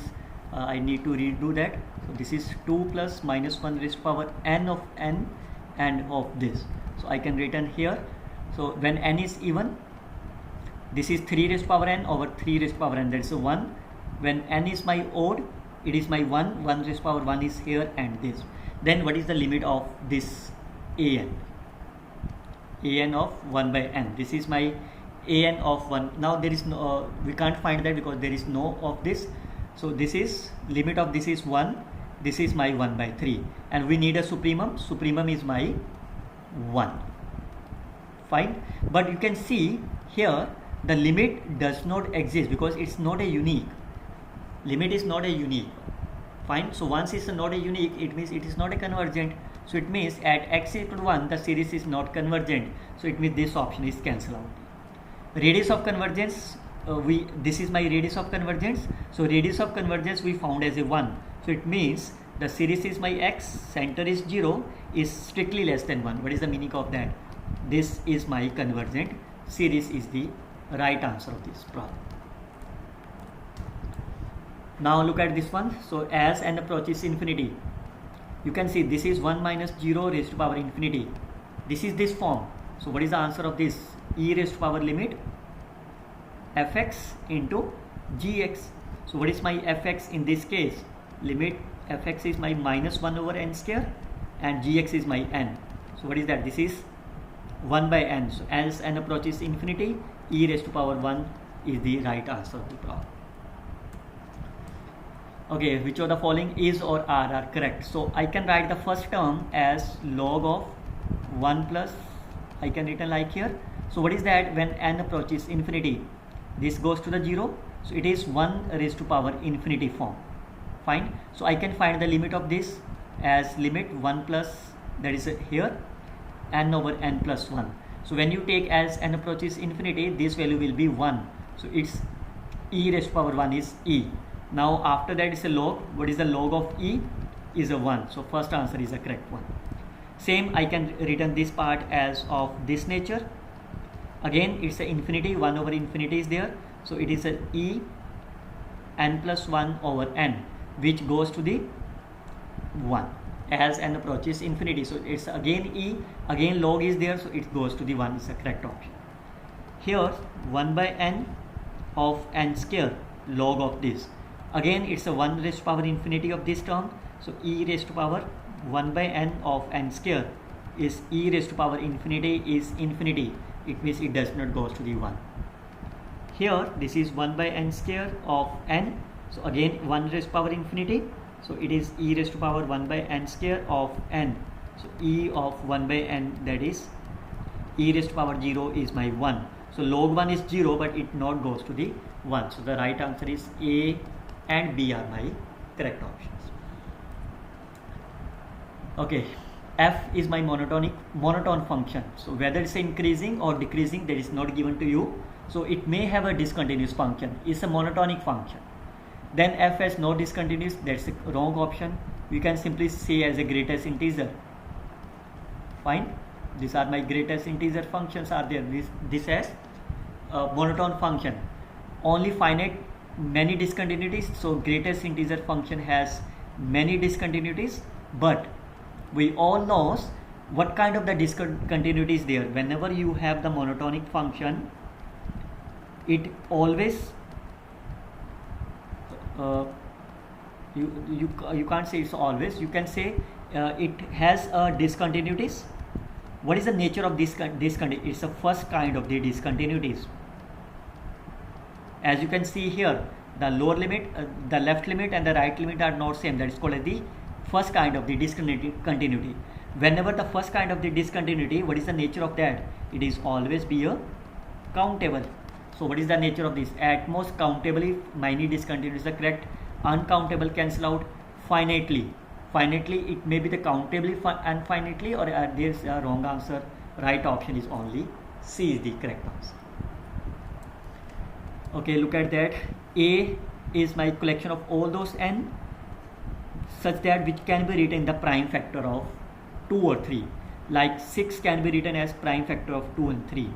I need to redo that. So this is 2 plus minus 1 raised to power n of n and of this. So I can written here. So when n is even, this is 3 raised to power n over 3 raised to power n, that is a 1. When n is my odd, it is my 1 raised to power 1 is here and this. Then what is the limit of this an of 1 by n? This is my an of 1. Now there is no we can't find that because there is no of this. So this is limit of this is 1, this is my 1 by 3, and we need a supremum. Supremum is my 1. Fine. But you can see here the limit does not exist because it's not a unique. Limit is not a unique. Fine. So once it's not a unique, it means it is not a convergent. So it means at x equal to 1 the series is not convergent. So it means this option is cancelled out. Radius of convergence, this is my radius of convergence. So radius of convergence we found as a 1. So it means the series is my x, center is 0, is strictly less than 1. What is the meaning of that? This is my convergent series is the right answer of this problem. Now look at this one. So as n approaches infinity, you can see this is 1 minus 0 raised to power infinity. This is this form. So what is the answer of this? E raised to power limit fx into gx. So what is my fx in this case? Limit fx is my minus 1 over n square and gx is my n. So what is that? This is 1 by n. So as n approaches infinity, e raised to power 1 is the right answer of the problem. Okay, which of the following is or are correct? So I can write the first term as log of 1 plus, I can written like here. So what is that? When n approaches infinity, this goes to the 0. So it is 1 raised to power infinity form. Fine. So I can find the limit of this as limit 1 plus, that is here, n over n plus 1. So when you take as n approaches infinity, this value will be 1. So it's e raised to power 1 is e. Now after that is a log. What is the log of e? Is a 1. So first answer is a correct one. Same, I can written this part as of this nature. Again it's a infinity, 1 over infinity is there. So it is a e n plus 1 over n, which goes to the 1 as n approaches infinity. So it's again e, again log is there, so it goes to the 1 is the correct option. Here 1 by n of n square log of this. Again it's a 1 raised to power infinity of this term. So e raised to power 1 by n of n square is e raised to power infinity is infinity. It means it does not goes to the 1. Here this is 1 by n square of n. So again 1 raised to power infinity. So it is e raised to power 1 by n square of n. So e of 1 by n, that is e raised to power 0 is my 1. So log 1 is 0, but it not goes to the 1. So the right answer is A and B are my correct options. Okay, f is my monotone function. So whether it's increasing or decreasing, that is not given to you. So it may have a discontinuous function. It's a monotonic function. Then f has no discontinuous, that's a wrong option. We can simply say as a greatest integer. Fine. These are my greatest integer functions are there. This has a monotone function. Only finite, many discontinuities. So greatest integer function has many discontinuities, but we all know what kind of the discontinuity is there. Whenever you have the monotonic function, it always you can't say it's always, you can say it has a discontinuities. What is the nature of this discontinuity? It's the first kind of the discontinuities. As you can see here, the lower limit, the left limit and the right limit are not same. That is called as the first kind of the discontinuity. Whenever the first kind of the discontinuity, what is the nature of that? It is always be a countable. So what is the nature of this? At most countably many discontinuities are correct. Uncountable cancel out. Finitely it may be the countably and finitely, or there's a wrong answer. Right option is only C is the correct answer. Okay, look at that. A is my collection of all those n such that which can be written in the prime factor of 2 or 3. Like 6 can be written as prime factor of 2 and 3.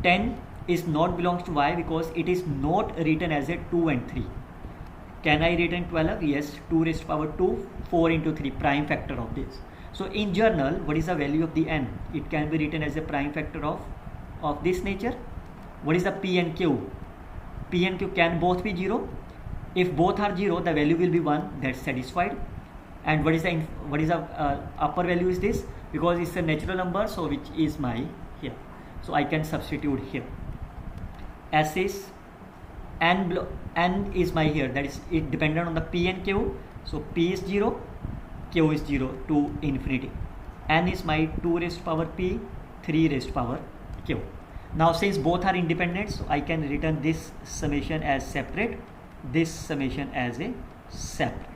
10 is not belongs to y because it is not written as a 2 and 3. Can I written 12? Yes, 2 raised to power 2, 4 into 3, prime factor of this. So in general, what is the value of the n? It can be written as a prime factor of this nature. What is the p and q? P and q can both be 0. If both are 0, the value will be 1. That's satisfied. And what is the upper value is this? Because it's a natural number, so which is my here. So I can substitute here. S is n is my here, that is it dependent on the p and q. So p is 0, q is 0 to infinity. N is my 2 raised to power p, 3 raised to power q. Now since both are independent, so I can return this summation as separate, this summation as a separate.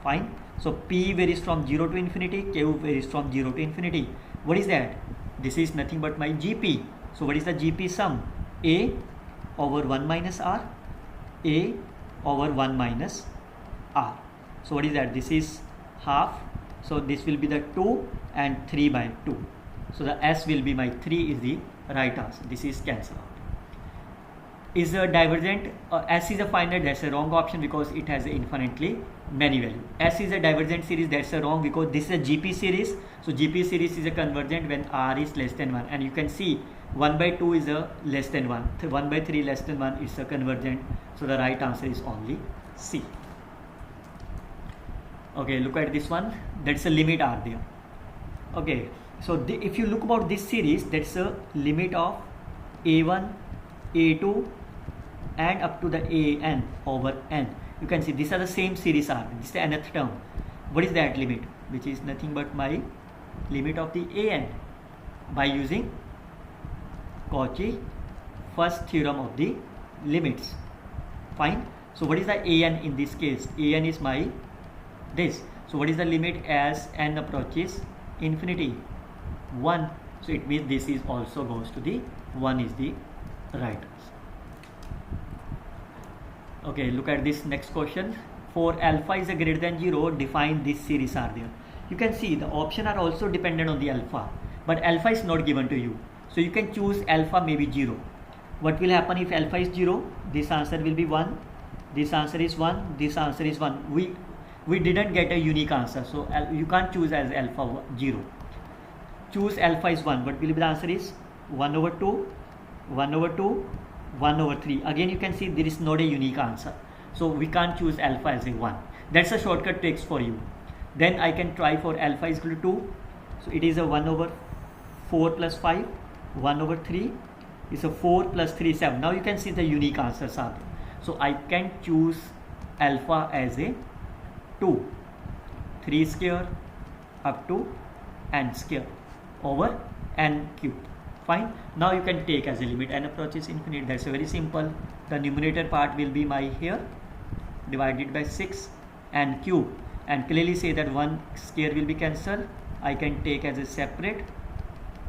Fine. So p varies from 0 to infinity, q varies from 0 to infinity. What is that? This is nothing but my gp. So what is the gp sum? A over 1 minus r, a over 1 minus r. So what is that? This is half. So this will be the 2 and 3 by 2. So the s will be my 3 is the right answer. This is cancel out. Is a divergent, S is a finite, that's a wrong option because it has infinitely many value. S is a divergent series, that's a wrong because this is a GP series. So GP series is a convergent when R is less than 1, and you can see 1 by 2 is a less than 1, 1 by 3 less than 1 is a convergent. So the right answer is only C. Okay, look at this one, that's a limit R there. Okay, so if you look about this series, that's a limit of A1, A2 and up to the an over n. You can see these are the same series R. This is the nth term. What is that limit? Which is nothing but my limit of the an by using Cauchy first theorem of the limits. Fine. So what is the an in this case? An is my this. So what is the limit as n approaches infinity? 1. So it means this is also goes to the 1 is the right answer. Okay, look at this next question. For alpha is a greater than 0, define this series are there. You can see the option are also dependent on the alpha, but alpha is not given to you. So you can choose alpha maybe 0. What will happen if alpha is 0? This answer will be 1. This answer is 1. This answer is 1. We didn't get a unique answer. So you can't choose as alpha 0. Choose alpha is 1. What will be the answer is 1 over 2, 1 over 2, 1 over 3. Again you can see there is not a unique answer. So we can't choose alpha as a 1. That's a shortcut tricks for you. Then I can try for alpha is equal to 2. So it is a 1 over 4 plus 5, 1 over 3 is a 4 plus 3 7. Now you can see the unique answers are there. So I can choose alpha as a 2, 3 square up to n square over n cube. Fine. Now you can take as a limit n approaches infinite. That's very simple. The numerator part will be my here divided by 6 n cube, and clearly say that 1 square will be cancelled. I can take as a separate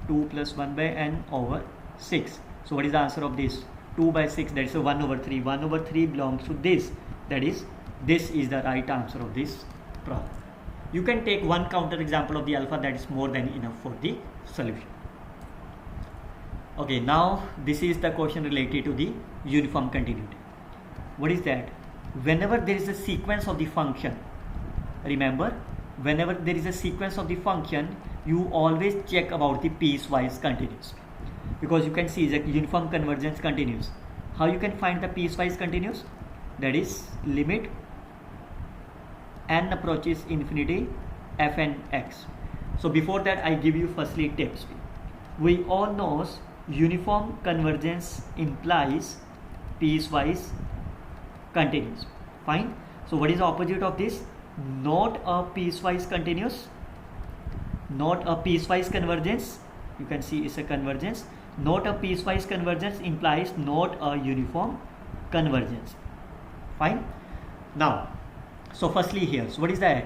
2 plus 1 by n over 6. So what is the answer of this? 2 by 6, that is a 1 over 3. 1 over 3 belongs to this. That is, this is the right answer of this problem. You can take one counter example of the alpha, that is more than enough for the solution. Okay, now this is the question related to the uniform continuity. What is that? Whenever there is a sequence of the function, remember, whenever there is a sequence of the function, you always check about the piecewise continuous, because you can see that uniform convergence continues. How you can find the piecewise continuous? That is limit n approaches infinity fn x. So before that I give you firstly tips. We all know uniform convergence implies piecewise continuous. Fine. So what is the opposite of this? Not a piecewise continuous, not a piecewise convergence. You can see it's a convergence. Not a piecewise convergence implies not a uniform convergence. Fine. Now, so firstly here, so what is that?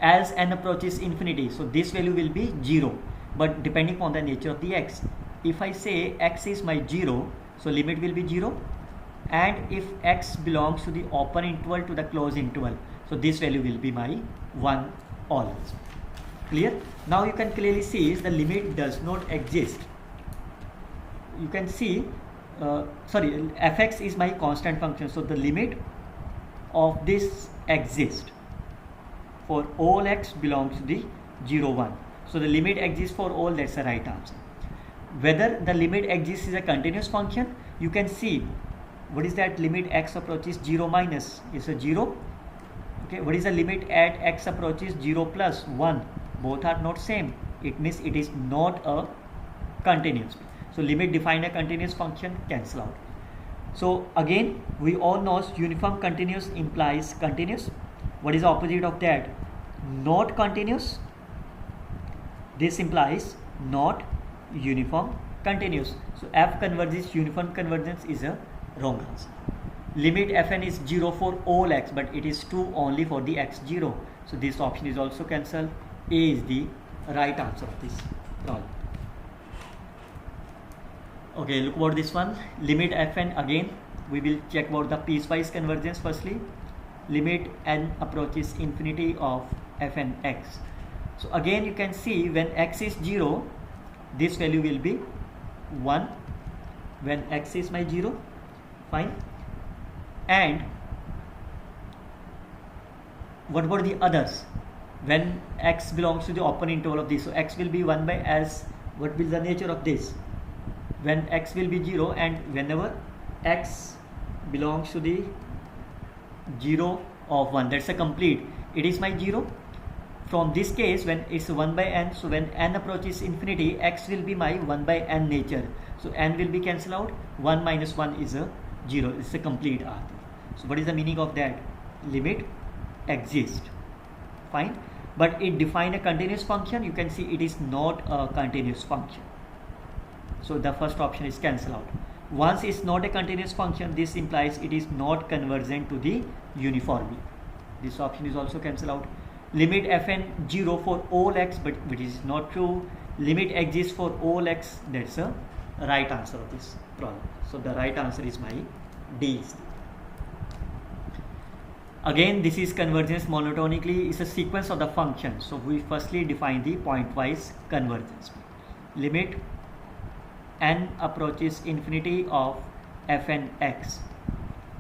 As n approaches infinity, so this value will be 0, but depending on the nature of the x. If I say x is my 0, so limit will be 0, and if x belongs to the open interval to the closed interval, so this value will be my 1 always. Clear? Now you can clearly see the limit does not exist. You can see, fx is my constant function, so the limit of this exists for all x belongs to the 0 1. So the limit exists for all, that's the right answer. Whether the limit exists is a continuous function, you can see what is that limit x approaches 0 minus is a 0. Okay, what is the limit at x approaches 0 plus 1? Both are not same. It means it is not a continuous. So limit define a continuous function, cancel out. So again we all know uniform continuous implies continuous. What is the opposite of that? Not continuous. This implies not uniform continuous. So f converges uniform convergence is a wrong answer. Limit fn is 0 for all x, but it is true only for the x0. So this option is also cancelled. A is the right answer of this problem. Okay, look about this one. Limit fn, again we will check about the piecewise convergence firstly. Limit n approaches infinity of fn x. So again you can see when x is 0, this value will be 1 when x is my 0. Fine. And what about the others? When x belongs to the open interval of this, so x will be 1 by as, what will the nature of this? When x will be 0, and whenever x belongs to the 0 of 1, that's a complete, it is my 0. From this case, when it's 1 by n, so when n approaches infinity, x will be my 1 by n nature. So n will be cancelled out. 1 minus 1 is a 0. It's a complete R. So what is the meaning of that? limit exists. Fine, but it define a continuous function. You can see it is not a continuous function, so the first option is cancel out. Once it's not a continuous function, this implies it is not convergent to the uniformly. This option is also cancel out. Limit fn 0 for all x, but which is not true. Limit exists for all x. That's a right answer of this problem. So the right answer is my D. Again, this is convergence monotonically. It's a sequence of the function. So we firstly define the pointwise convergence. Limit n approaches infinity of fn x.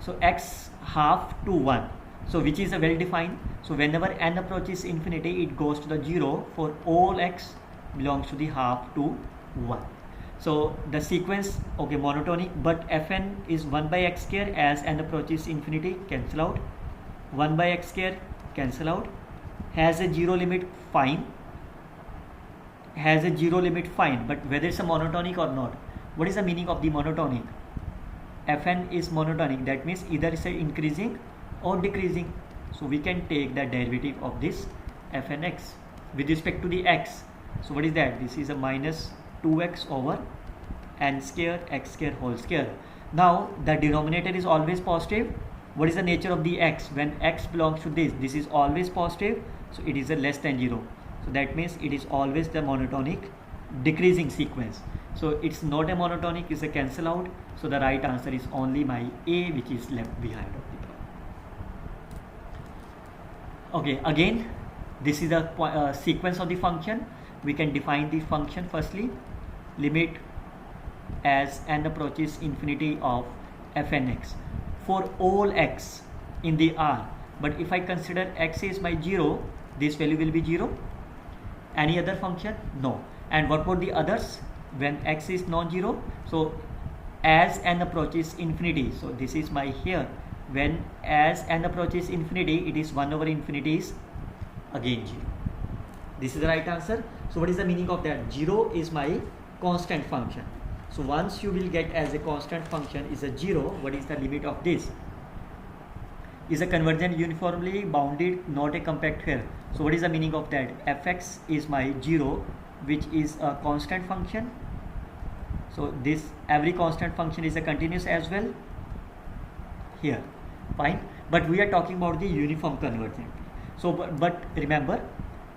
So x half to 1. So which is a well defined. So whenever n approaches infinity, it goes to the 0 for all x belongs to the half to 1. So the sequence, okay, monotonic, but fn is 1 by x square. As n approaches infinity, cancel out. 1 by x square, cancel out. Has a 0 limit, fine. Has a 0 limit, fine. But whether it's a monotonic or not, what is the meaning of the monotonic? Fn is monotonic. That means either it's increasing or decreasing. So we can take the derivative of this fnx with respect to the x. So what is that? This is a minus 2x over n square x square whole square. Now the denominator is always positive. What is the nature of the x? When x belongs to this is always positive, so it is a less than 0. So that means it is always the monotonic decreasing sequence. So it's not a monotonic, it's a cancel out. So the right answer is only my A, which is left behind of the problem. Okay, again, this is the sequence of the function. We can define the function firstly. Limit as n approaches infinity of fnx for all x in the R. But if I consider x is my 0, this value will be 0. Any other function? No. And what about the others? When x is non-zero, so as n approaches infinity, so this is my here. When as n approaches infinity, it is 1 over infinity is again 0. This is the right answer. So what is the meaning of that? 0 is my constant function. So once you will get as a constant function is a 0, what is the limit of this? Is a convergent uniformly bounded, not a compact here. So what is the meaning of that? Fx is my 0, which is a constant function. So this every constant function is a continuous as well here. Fine. But we are talking about the uniform convergent. So but remember,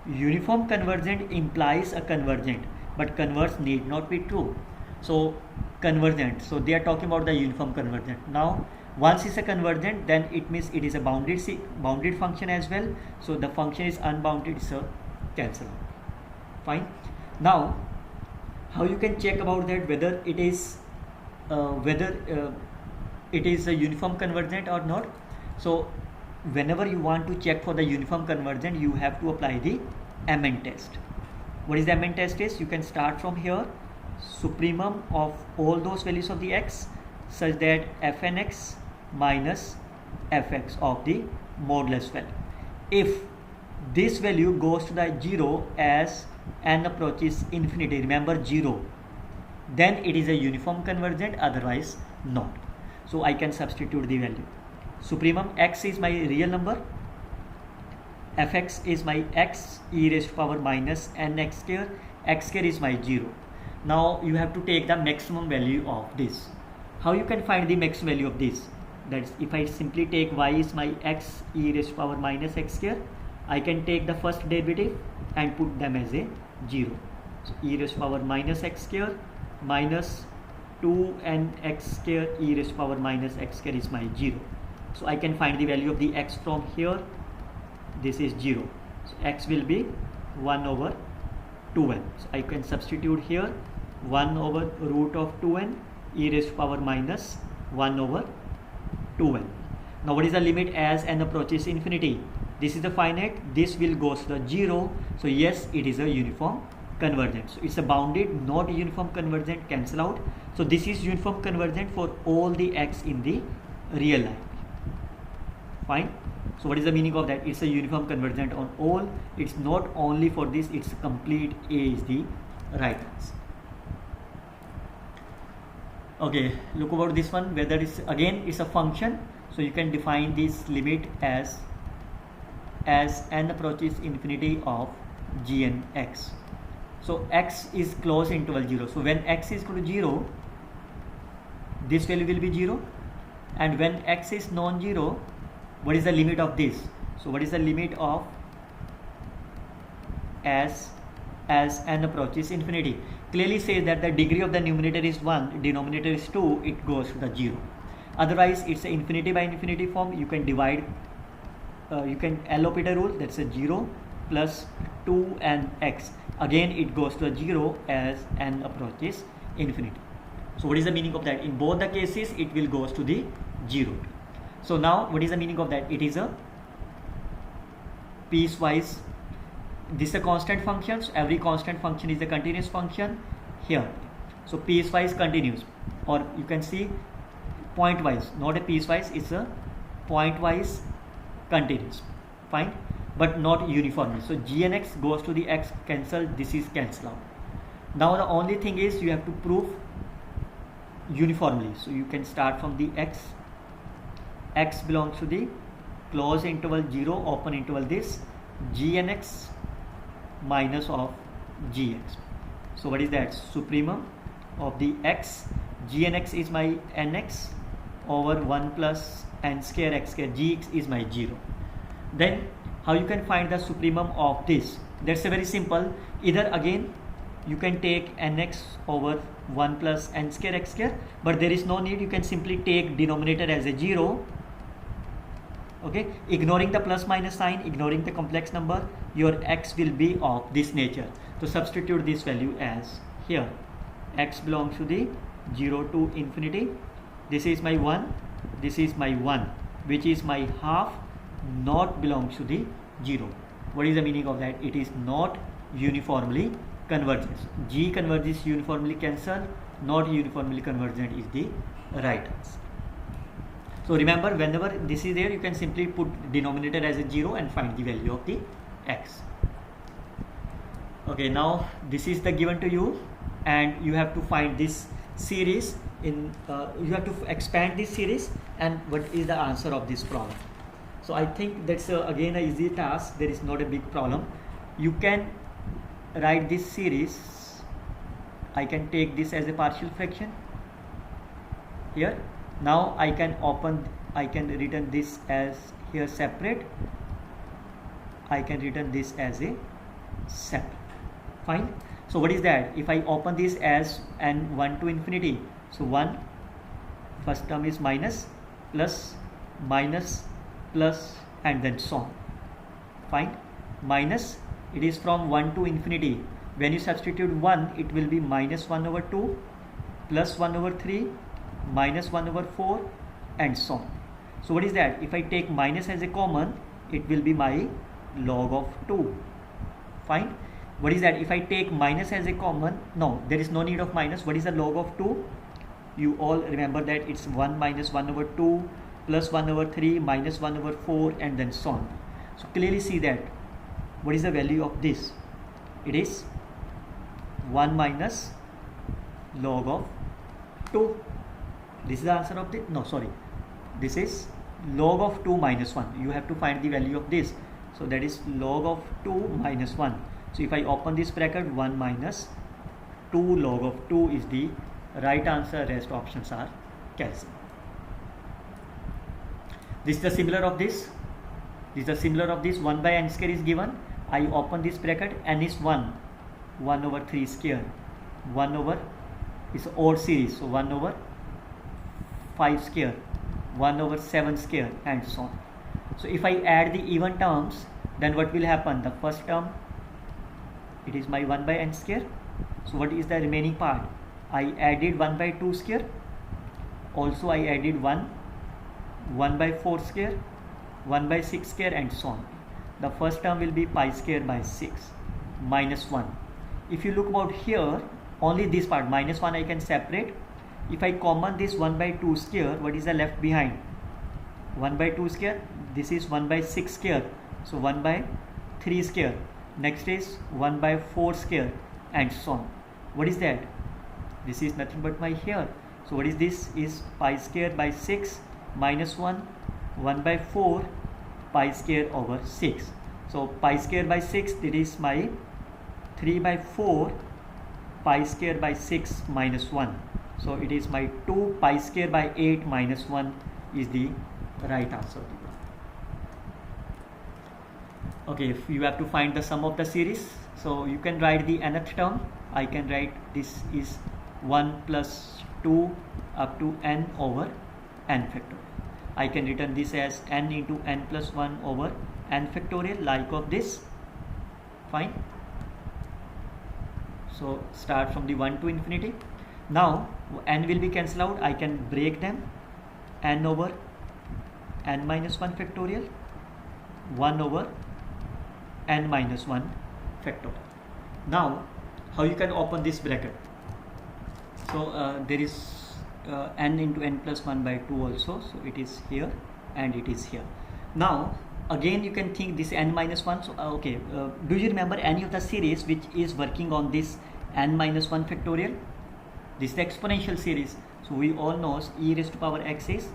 uniform convergent implies a convergent, but converse need not be true. So convergent, so they are talking about the uniform convergent. Now once it's a convergent, then it means it is a bounded function as well. So the function is unbounded, so cancel. Fine. Now how you can check about that whether it is a uniform convergent or not? So whenever you want to check for the uniform convergent, you have to apply the MN test. What is the MN test is? You can start from here, supremum of all those values of the x such that fnx minus fx of the modulus value. If this value goes to the 0 as n approaches infinity, remember 0, then it is a uniform convergent, otherwise not. So I can substitute the value. Supremum x is my real number, fx is my x e raised to power minus nx square, x square is my 0. Now you have to take the maximum value of this. How you can find the maximum value of this? That's if I simply take y is my x e raised to power minus x square, I can take the first derivative and put them as a 0. So e raised to power minus x square minus 2nx square e raised to power minus x square is my 0. So I can find the value of the x from here. This is 0. So x will be 1 over 2n. So I can substitute here 1 over root of 2n e raised to power minus 1 over 2n. Now what is the limit as n approaches infinity? This is the finite, this will go to the 0. So yes, it is a uniform convergent. So it's a bounded, not uniform convergent, cancel out. So this is uniform convergent for all the x in the real life. Fine. So what is the meaning of that? It's a uniform convergent on all. It's not only for this, it's complete. A is the right answer. Okay, look about this one, whether it's again it's a function. So you can define this limit as n approaches infinity of gnx. So x is close interval 0. So when x is equal to 0, this value will be 0, and when x is non-zero, what is the limit of this? So what is the limit of as n approaches infinity? Clearly says that the degree of the numerator is 1, denominator is 2, it goes to the 0. Otherwise it's an infinity by infinity form. You can divide, you can L'Hopital rule, that's a 0 plus 2 and x. Again it goes to a 0 as n approaches infinity. So what is the meaning of that? In both the cases it will goes to the 0. So now what is the meaning of that? It is a piecewise, this is a constant function, so every constant function is a continuous function here. So piecewise continuous, or you can see pointwise, not a piecewise, it's a pointwise continuous, fine, but not uniformly. So g and x goes to the x, cancel, this is cancel out. Now the only thing is you have to prove uniformly. So you can start from the x belongs to the close interval 0, open interval this, g and x minus of gx. So what is that? Supremum of the x, g and x is my nx over 1 plus n square x square, gx is my 0. Then how you can find the supremum of this? That's a very simple. Either again you can take nx over 1 plus n square x square, but there is no need, you can simply take denominator as a 0. Okay, ignoring the plus minus sign, ignoring the complex number, your x will be of this nature. So substitute this value as here, x belongs to the 0 to infinity, this is my 1, this is my 1, which is my half, not belongs to the 0. What is the meaning of that? It is not uniformly convergent. G converges uniformly, cancel, not uniformly convergent is the right answer. So remember, whenever this is there, you can simply put denominator as a 0 and find the value of the x. Okay, now this is the given to you, and you have to find this series in, you have to expand this series, and what is the answer of this problem. So I think that's again a easy task, there is not a big problem. You can write this series, I can take this as a partial fraction here. Now I can written this as here separate, I can written this as a separate, fine. So what is that? If I open this as n 1 to infinity, so 1, first term is minus, plus, minus, plus, and then so on, fine. Minus, it is from 1 to infinity. When you substitute 1, it will be minus 1 over 2, plus 1 over 3, minus 1 over 4, and so on. So what is that? If I take minus as a common, it will be my log of 2, fine. What is that? If I take minus as a common, no, there is no need of minus. What is the log of 2? You all remember that it's 1 minus 1 over 2, plus 1 over 3, minus 1 over 4, and then so on. So clearly see that what is the value of this? It is 1 minus log of 2. This is the answer of the, no sorry, this is log of 2 minus 1. You have to find the value of this. So that is log of 2 minus 1. So if I open this bracket, 1 minus 2 log of 2 is the right answer. Rest options are cancelled. This is the similar of this. This is the similar of this. 1 by n square is given. I open this bracket, n is 1. 1 over 3 square. 1 over, it's odd series. So 1 over 5 square. 1 over 7 square, and so on. So if I add the even terms, then what will happen? The first term, it is my 1 by n square. So what is the remaining part? I added 1 by 2 square. Also I added 1 by 4 square, 1 by 6 square, and so on. The first term will be pi square by 6 minus 1. If you look about here, only this part minus 1 I can separate. If I common this 1 by 2 square, what is the left behind? 1 by 2 square, this is 1 by 6 square, so 1 by 3 square. Next is 1 by 4 square, and so on. What is that? This is nothing but my here. So what is this? Is pi square by 6 minus 1 1 by 4 pi square over 6. So pi square by 6, that is my 3 by 4 pi square by 6 minus 1. So it is my 2 pi square by 8 minus 1 is the right answer. Okay, if you have to find the sum of the series, so you can write the nth term. I can write this is 1 plus 2 up to n over n factorial. I can written this as n into n plus 1 over n factorial, like of this. Fine. So start from the 1 to infinity. Now n will be cancelled out. I can break them. N over n minus 1 factorial, 1 over n minus 1 factorial. Now how you can open this bracket? So there is n into n plus 1 by 2 also, so it is here and it is here. Now again you can think this n minus 1. So okay, do you remember any of the series which is working on this n minus 1 factorial? This is the exponential series. So we all know e raised to power x is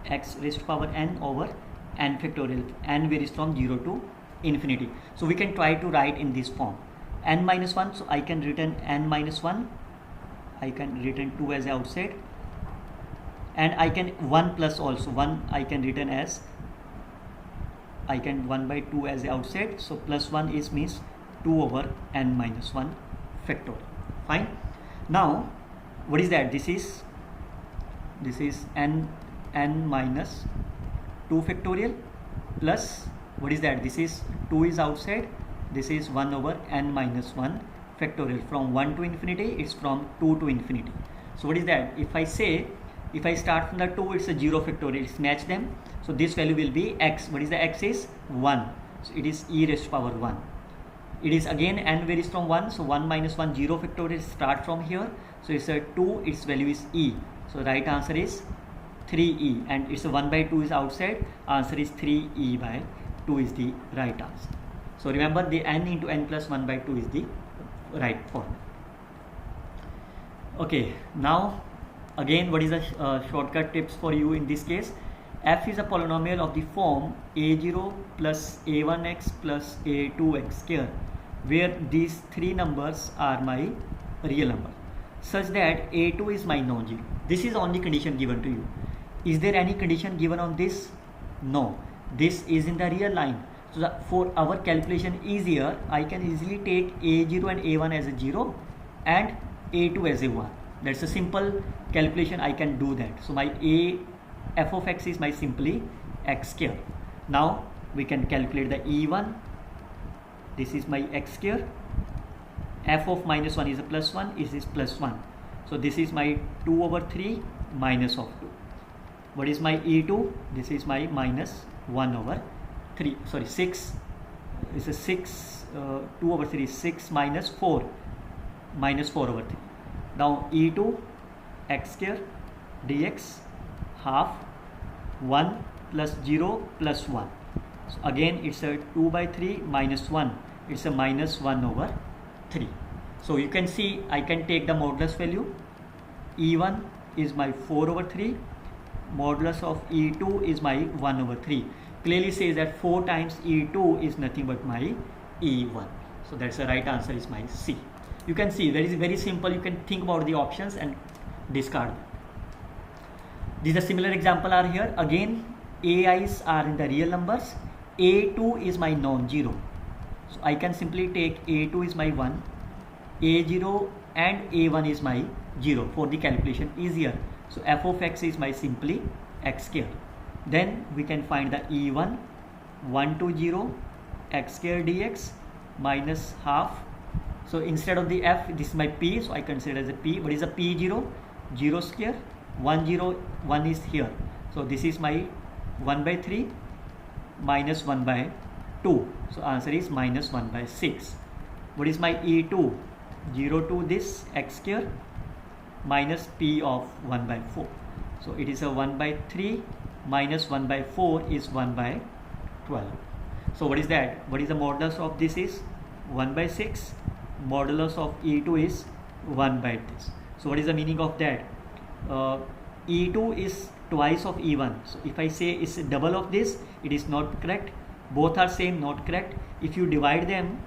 x raised to power n over n factorial. N varies from 0 to infinity. So we can try to write in this form n minus 1. So I can written n minus 1, I can written 2 as outside, and I can 1 plus also 1 I can written as, I can 1 by 2 as outside. So plus 1 is means 2 over n minus 1 factorial. Fine. Now what is that? This is n minus 2 factorial plus what is that? This is 2 is outside. This is 1 over n minus 1 factorial. From 1 to infinity, it's from 2 to infinity. So what is that? If I say, if I start from the 2, it's a 0 factorial. It's match them. So this value will be x. What is the x is? 1. So it is e raised to power 1. It is again n varies from 1. So 1 minus 1 0 factorial start from here. So it's a 2. Its value is e. So right answer is 3e. And it's a 1 by 2 is outside. Answer is 3e by 2 is the right answer. So remember the n into n plus 1 by 2 is the right formula. Okay, now again what is the shortcut tips for you in this case? F is a polynomial of the form a0 plus a1x plus a2x square, where these three numbers are my real number, such that a2 is my non-zero. This is only condition given to you. Is there any condition given on this? No. This is in the real line. So that for our calculation easier, I can easily take a0 and a1 as a 0 and a2 as a 1. That's a simple calculation. I can do that. So my f of x is my simply x square. Now we can calculate the e1. This is my x square. F of minus 1 is a plus 1. This is plus 1. So this is my 2 over 3 minus of 2. What is my e2? This is my minus 1 over 3. Sorry, 6. It's a 6. 2 over 3 is 6 minus 4. Minus 4 over 3. Now e2 x square dx half 1 plus 0 plus 1. So again it's a 2 by 3 minus 1. It's a minus 1 over 3. So you can see I can take the modulus value. E1 is my 4 over 3. Modulus of E2 is my 1 over 3. Clearly says that 4 times E2 is nothing but my E1. So that's the right answer is my C. You can see very, very simple. You can think about the options and discard them. These are similar example are here. Again, AI's are in the real numbers. A2 is my non-zero. So I can simply take A2 is my 1, A0 and A1 is my 0 for the calculation easier. So f of x is my simply x square. Then we can find the E1 1 to 0 x square dx minus half. So instead of the f, this is my p, so I consider as a p. What is a p0? 0 square. 1 0 1 is here. So this is my 1 by 3 minus 1 by 2. So answer is minus 1 by 6. What is my E2? 0 to this x square minus p of 1 by 4. So it is a 1 by 3 minus 1 by 4 is 1 by 12. So what is that? What is the modulus of this is 1 by 6. Modulus of E2 is 1 by this. So what is the meaning of that? E2 is twice of E1. So if I say it's a double of this, it is not correct. Both are same, not correct. If you divide them,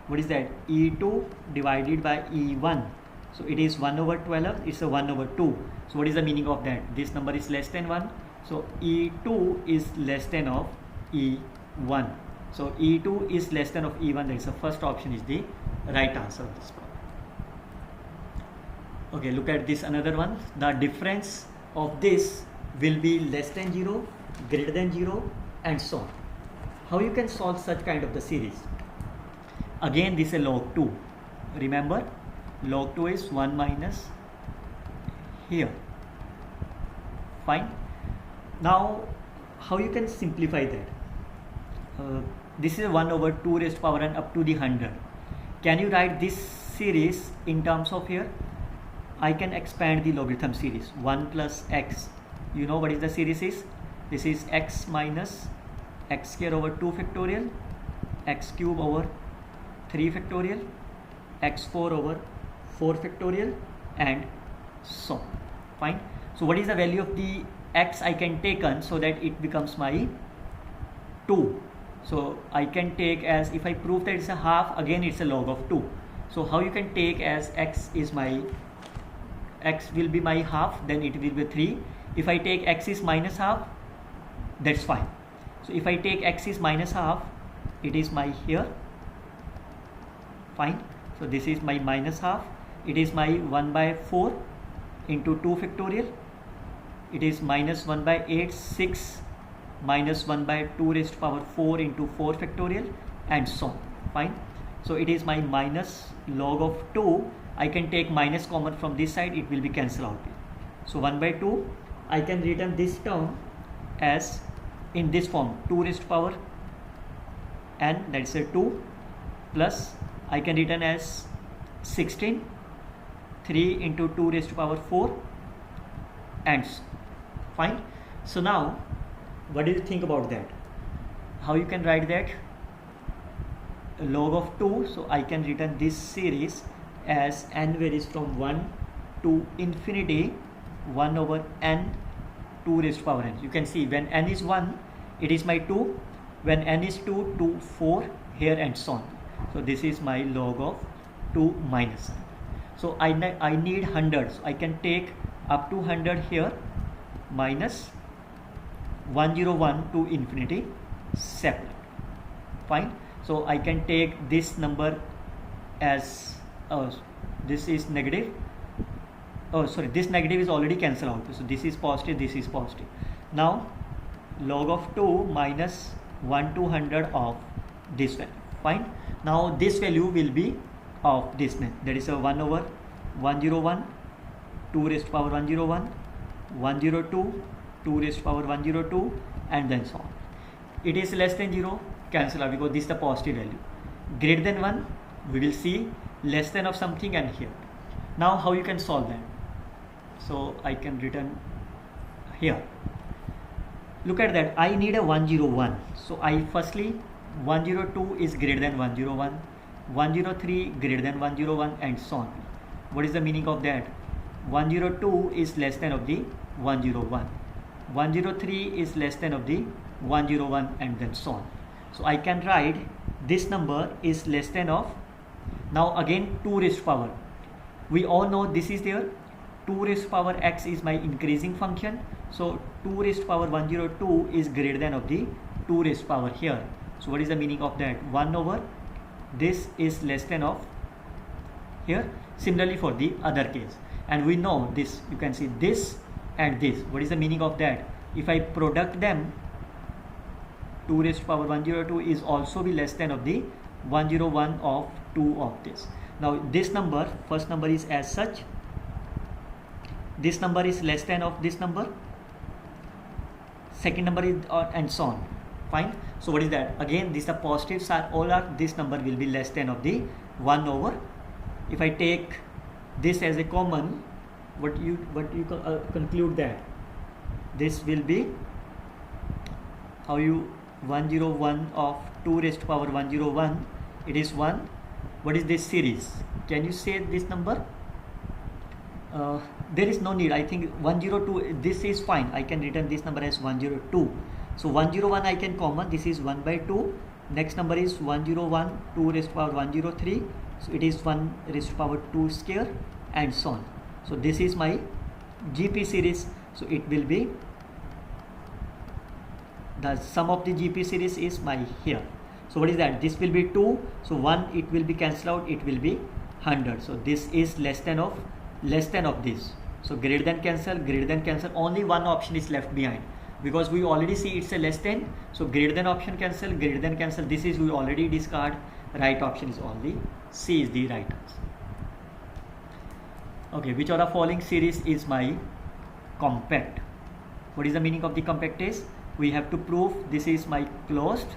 what is that? E2 divided by E1. So it is 1 over 12, it's a 1 over 2. So what is the meaning of that? This number is less than 1. So E2 is less than of E1. So E2 is less than of E1. That is the first option is the right answer of this problem. Okay, look at this another one. The difference of this will be less than 0, greater than 0, and so on. How you can solve such kind of the series? Again, this is a log 2. Remember, log 2 is 1 minus here. Fine. Now, how you can simplify that? This is 1 over 2 raised to power n up to the 100. Can you write this series in terms of here? I can expand the logarithm series. 1 plus x. You know what is the series is? This is x minus x square over 2 factorial, x cube over 3 factorial, x4 over 4 factorial, and so on. Fine. So what is the value of the x I can take on so that it becomes my 2? So I can take as, if I prove that it's a half, again it's a log of 2. So how you can take as x will be my half, then it will be 3. If I take x is minus half, that's fine. So if I take x is minus half, it is my here. Fine. So this is my minus half. It is my 1 by 4 into 2 factorial. It is minus 1 by 8, 6 minus 1 by 2 raised to power 4 into 4 factorial, and so on. Fine. So it is my minus log of 2. I can take minus common from this side, it will be cancelled out. So 1 by 2, I can written this term as in this form, 2 raised to power n, that is a 2, plus I can written as 16, 3 into 2 raised to power 4, and so. Fine. So now, what do you think about that? How you can write that? Log of 2, so I can written this series as n varies from 1 to infinity, 1 over n 2 raised to power n. You can see when n is 1, it is my 2. When n is 2, 2, 4 here, and so on. So this is my log of 2 minus n. So I need 100. So I can take up to 100 here, minus 101 to infinity separate. Fine. So I can take this number as this is negative. Oh, sorry, this negative is already cancelled out. So this is positive, this is positive. Now log of 2 minus 1 to 100 of this value. Fine. Now this value will be of this, that is a 1 over 101, 2 raised to power 101, 102, 2 raised to power 102, and then so on. It is less than 0, cancel out because this is the positive value. Greater than 1, we will see less than of something, and here. Now how you can solve that? So I can return here. Look at that, I need a 101. So I firstly 102 is greater than 101, 103 greater than 101, and so on. What is the meaning of that? 102 is less than of the 101, 103 is less than of the 101, and then so on. So I can write this number is less than of, now again 2 raised to power. We all know this is there. 2 raised to power x is my increasing function. So 2 raised to power 102 is greater than of the 2 raised to power here. So what is the meaning of that? 1 over this is less than of here. Similarly for the other case. And we know this, you can see this and this. What is the meaning of that? If I product them, 2 raised to power 102 is also be less than of the 101 of 2 of this. Now this number, first number is as such, this number is less than of this number, second number is and so on. Fine. So what is that? Again, these are positives are all are, this number will be less than of the 1 over. If I take this as a common, what you conclude that this will be, how you 101 of 2 raised to power 101, it is 1. What is this series? Can you say this number? there is no need. I think 102, this is fine. I can return this number as 102. So 101 I can common, this is 1 by 2. Next number is 101, 2 raised to power 103. So it is 1 raised to power 2 square and so on. So this is my GP series. So it will be, the sum of the GP series is my here. So what is that? This will be 2. So 1, it will be cancelled out, it will be 100. So this is less than of this. So greater than cancel, only one option is left behind, because we already see it's a less than. So greater than option cancel, greater than cancel, this is we already discard. Right option is only C is the right answer. Okay, which of the following series is my compact? What is the meaning of the compact is? We have to prove this is my closed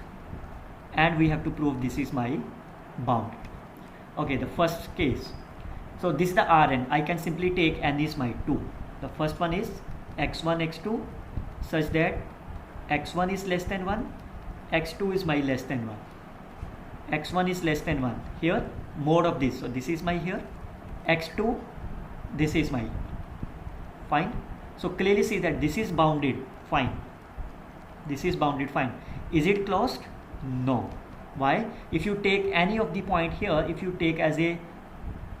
and we have to prove this is my bounded. Okay, the first case. So this is the Rn. I can simply take n is my 2. The first one is x1, x2 such that x1 is less than 1, x2 is my less than 1. x1 is less than 1. Here, mode of this. So this is my here. x2, this is my fine. So clearly see that this is bounded. Fine. This is bounded. Fine. Is it closed? No. Why? If you take any of the point here, if you take as a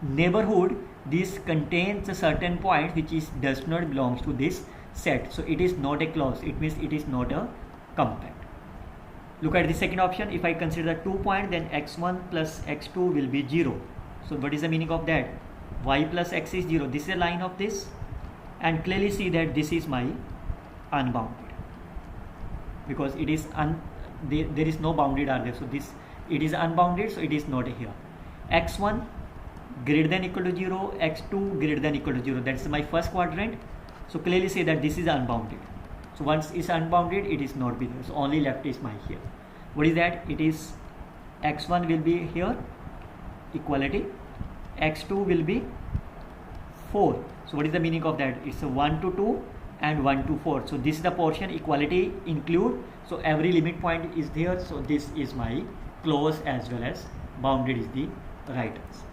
neighborhood, this contains a certain point which is does not belongs to this set. So it is not a clause. It means it is not a compact. Look at the second option. If I consider the 2 point, then x1 plus x2 will be 0. So what is the meaning of that? Y plus x is 0. This is a line of this, and clearly see that this is my unbounded, because it is there is no bounded are there. So this, it is unbounded, so it is not here. x1 greater than equal to 0, x2 greater than equal to 0. That's my first quadrant. So clearly say that this is unbounded. So once it's unbounded, it is not there. So only left is my here. What is that? It is x1 will be here, equality. x2 will be 4. So what is the meaning of that? It's a 1 to 2 and 1 to 4. So this is the portion equality include. So every limit point is there. So this is my closed as well as bounded is the right answer.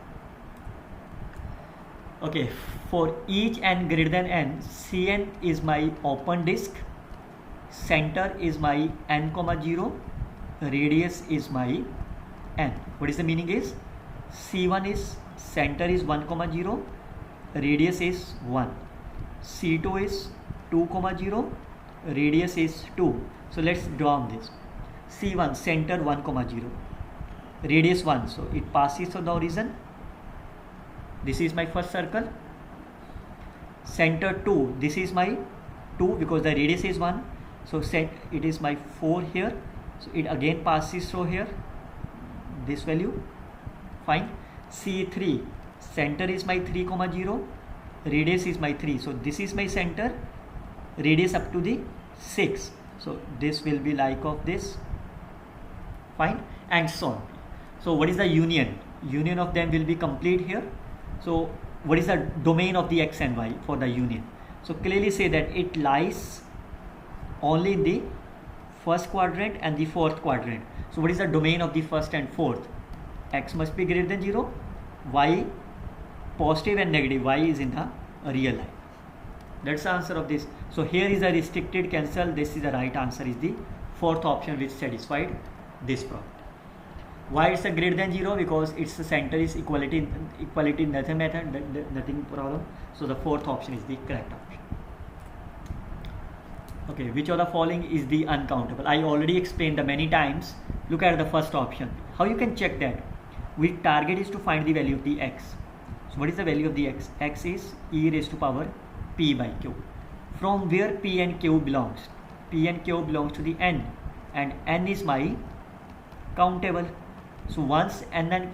Okay, for each n greater than n, Cn is my open disk, center is my n comma 0, radius is my n. What is the meaning is? C1 is center is 1 comma 0, radius is 1. C2 is 2 comma 0, radius is 2. So let's draw on this. C1 center 1 comma 0, radius 1. So it passes to the origin. This is my first circle. Center 2, this is my 2 because the radius is 1. So it is my 4 here. So it again passes through here, this value. Fine. C3, center is my 3 comma 0, radius is my 3. So this is my center, radius up to the 6. So this will be like of this. Fine. And so on. So what is the union? Union of them will be complete here. So what is the domain of the x and y for the union? So clearly say that it lies only in the first quadrant and the fourth quadrant. So what is the domain of the first and fourth? X must be greater than 0, y positive and negative, y is in the real line. That's the answer of this. So here is a restricted cancel. This is the right answer is the fourth option which satisfied this problem. Why it's a greater than 0? Because its center is equality nothing method, nothing problem. So the fourth option is the correct option. Okay, which of the following is the uncountable? I already explained the many times. Look at the first option. How you can check that? We target is to find the value of the x. So what is the value of the x? X is e raised to power p by q. From where p and q belongs? P and q belongs to the n, and n is my countable. So once n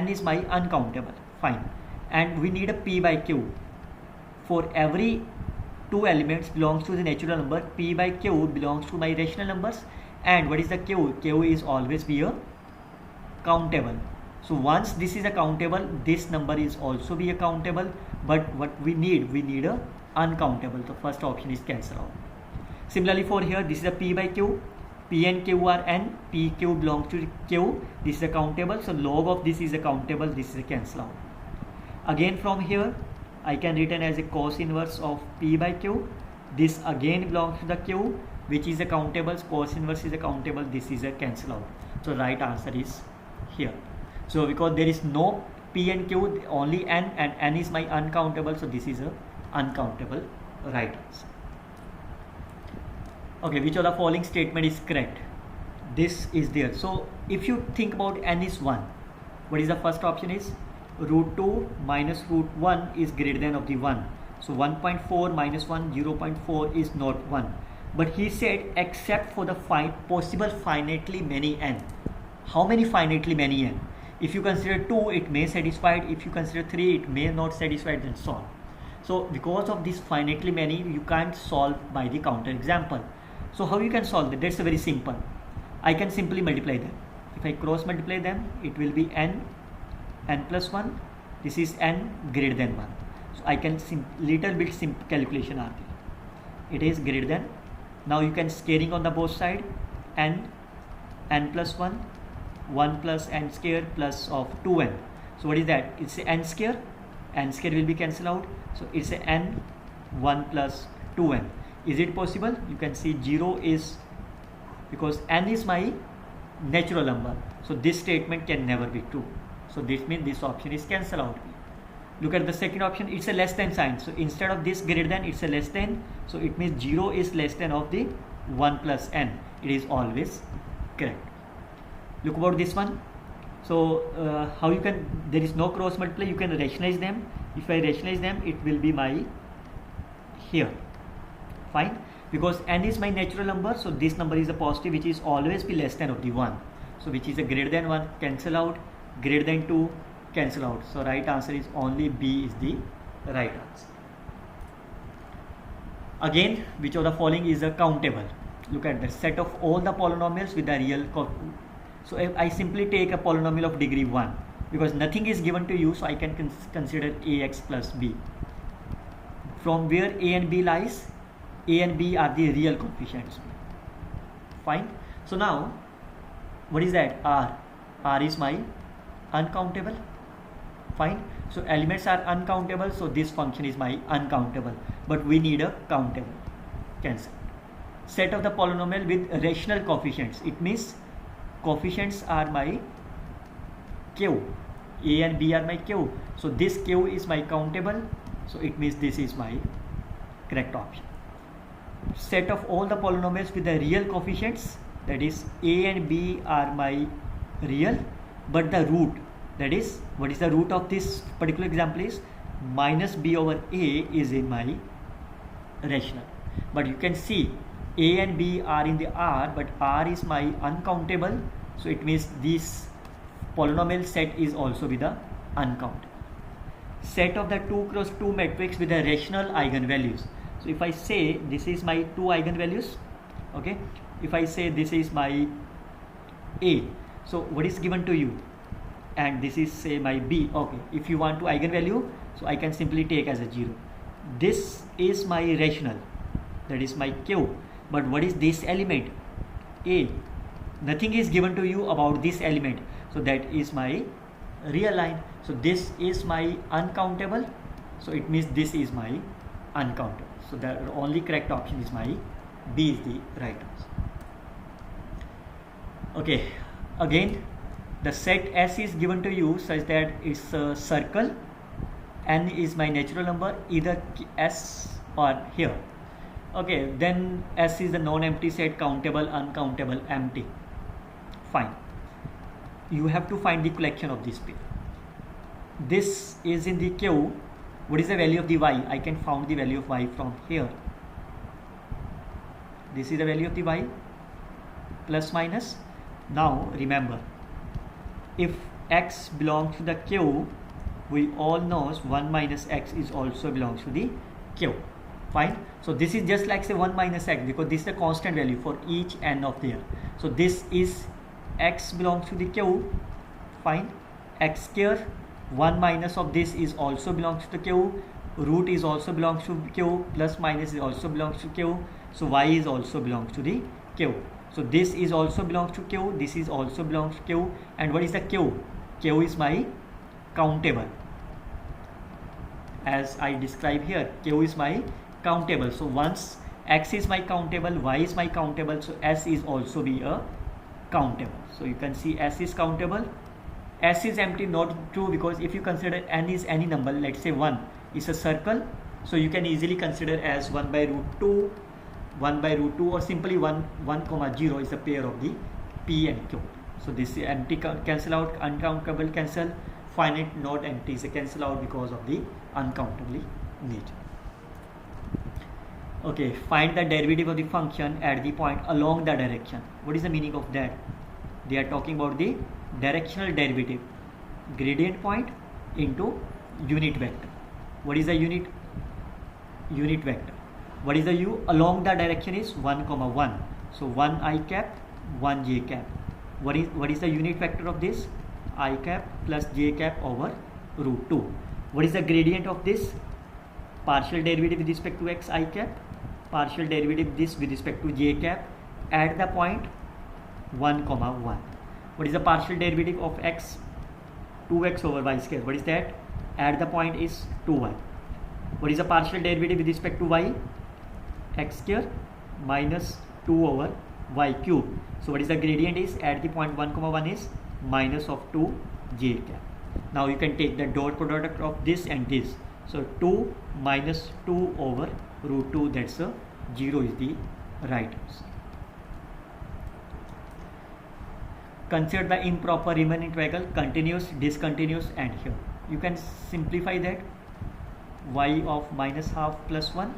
is my uncountable. Fine. And we need a p by q. For every two elements belongs to the natural number, p by q belongs to my rational numbers. And what is the q? Q is always be a countable. So once this is a countable, this number is also be a countable. But what we need a uncountable. The first option is cancel out. Similarly for here, this is a p by q. P and q are n, p, q belongs to q, this is a countable, so log of this is a countable, this is a cancel out. Again from here, I can written as a cos inverse of P by Q. This again belongs to the Q, which is a countable. Cos inverse is a countable. This is a cancel out. So right answer is here. So because there is no P and Q, only N, and N is my uncountable. So this is a uncountable right answer. Okay, which of the following statement is correct? This is there. So if you think about N is 1, what is the first option is? Root 2 minus root 1 is greater than of the 1. So 1.4 minus 1, 0.4 is not 1. But he said except for the possible finitely many N. How many finitely many N? If you consider 2, it may satisfy. If you consider 3, it may not satisfy, then solve. So because of this finitely many, you can't solve by the counter example. So how you can solve that? That's very simple. I can simply multiply them. If I cross multiply them, it will be N plus 1. This is N greater than 1. So I can little bit simple calculation are there. It is greater than. Now you can scaling on the both side. N plus 1, 1 plus N square plus of 2N. So what is that? It's a N square. N square will be cancelled out. So it's a N 1 plus 2N. Is it possible? You can see 0 is, because N is my natural number. So this statement can never be true. So this means this option is cancelled out. Look at the second option. It's a less than sign. So instead of this greater than, it's a less than. So it means 0 is less than of the 1 plus N. It is always correct. Look about this one. So how you can, there is no cross multiply, you can rationalize them. If I rationalize them, it will be my here. Fine, because N is my natural number, so this number is a positive, which is always be less than of the 1. So which is a greater than 1, cancel out, greater than 2, cancel out. So right answer is only B is the right answer. Again, which of the following is a countable? Look at the set of all the polynomials with the real. So if I simply take a polynomial of degree 1, because nothing is given to you, so I can consider ax plus b. From where a and b lies, a and b are the real coefficients. Fine. So now, what is that? R. R is my uncountable. Fine. So elements are uncountable, so this function is my uncountable. But we need a countable. Cancel. Set of the polynomial with rational coefficients. It means coefficients are my q. A and b are my q. So this q is my countable. So it means this is my correct option. Set of all the polynomials with the real coefficients, that is a and b are my real, but the root, that is, what is the root of this particular example is minus b over a is in my rational. But you can see a and b are in the R, but R is my uncountable. So it means this polynomial set is also with the uncountable. Set of the 2 cross 2 matrix with the rational eigenvalues. So if I say this is my 2 eigenvalues, okay, if I say this is my A, so what is given to you? And this is say my B, okay. If you want to eigenvalue, so I can simply take as a 0. This is my rational, that is my Q. But what is this element? A. Nothing is given to you about this element. So that is my real line. So this is my uncountable. So it means this is my uncountable. So the only correct option is my B is the right answer. Okay. Again, the set S is given to you such that it's a circle. N is my natural number, either S or here. Okay, then S is the non-empty set, countable, uncountable, empty. Fine. You have to find the collection of this pair. This is in the Q. What is the value of the Y? I can find the value of Y from here. This is the value of the Y. Plus minus. Now remember, if X belongs to the Q, we all know 1 minus X is also belongs to the Q. Fine. So this is just like say 1 minus X, because this is the constant value for each N of there. So this is X belongs to the Q. Fine. X square, 1 minus of this is also belongs to the Q. Root is also belongs to Q. Plus minus is also belongs to Q. So Y is also belongs to the Q. So this is also belongs to Q. This is also belongs to Q. And what is the Q? Q is my countable. as I describe here, Q is my countable. So once X is my countable, Y is my countable, so S is also be a countable. So you can see S is countable. S is empty, not true, because if you consider N is any number, let's say 1 is a circle, so you can easily consider as 1 by root 2, 1 by root 2, or simply 1 comma 0 is a pair of the P and Q. So this is empty, cancel out, uncountable cancel, finite not empty is a cancel out because of the uncountably nature. Okay, find the derivative of the function at the point along the direction. What is the meaning of that? They are talking about the directional derivative, gradient point into unit vector. What is the unit vector? What is the u? Along the direction is 1 comma 1. So 1 I cap, 1 j cap. What is the unit vector of this? I cap plus j cap over root 2. What is the gradient of this? Partial derivative with respect to x I cap, partial derivative this with respect to j cap at the point 1 comma 1. What is the partial derivative of x? 2x over y square. What is that? At the point is 2y. What is the partial derivative with respect to y? X square minus 2 over y cube. So what is the gradient is at the point 1 comma 1 is minus of 2 j cap. Now you can take the dot product of this and this. So 2 minus 2 over root 2, that's a 0 is the right answer. Consider the improper Riemann integral, continuous, discontinuous, and here. You can simplify that. Y of minus half plus 1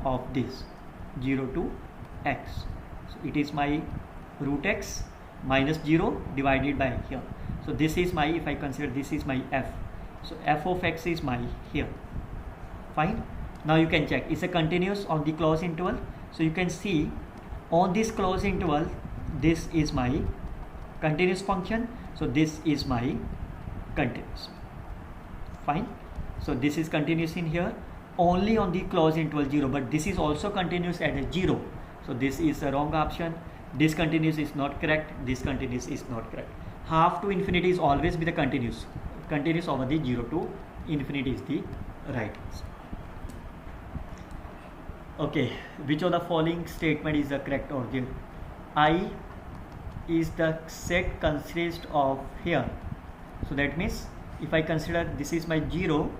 of this 0 to x. So it is my root x minus 0 divided by here. So this is my, if I consider this is my f. So f of x is my here. Fine. Now you can check. It's a continuous on the closed interval. So you can see on this closed interval, this is my continuous function. So this is my continuous. Fine. So this is continuous in here only on the closed interval 0, but this is also continuous at a 0. So this is the wrong option. Discontinuous is not correct. Discontinuous is not correct. Half to infinity is always be the continuous. Continuous over the 0 to infinity is the right answer. Okay, which of the following statement is the correct or the I is the set consist of here. So that means if I consider this is my 0,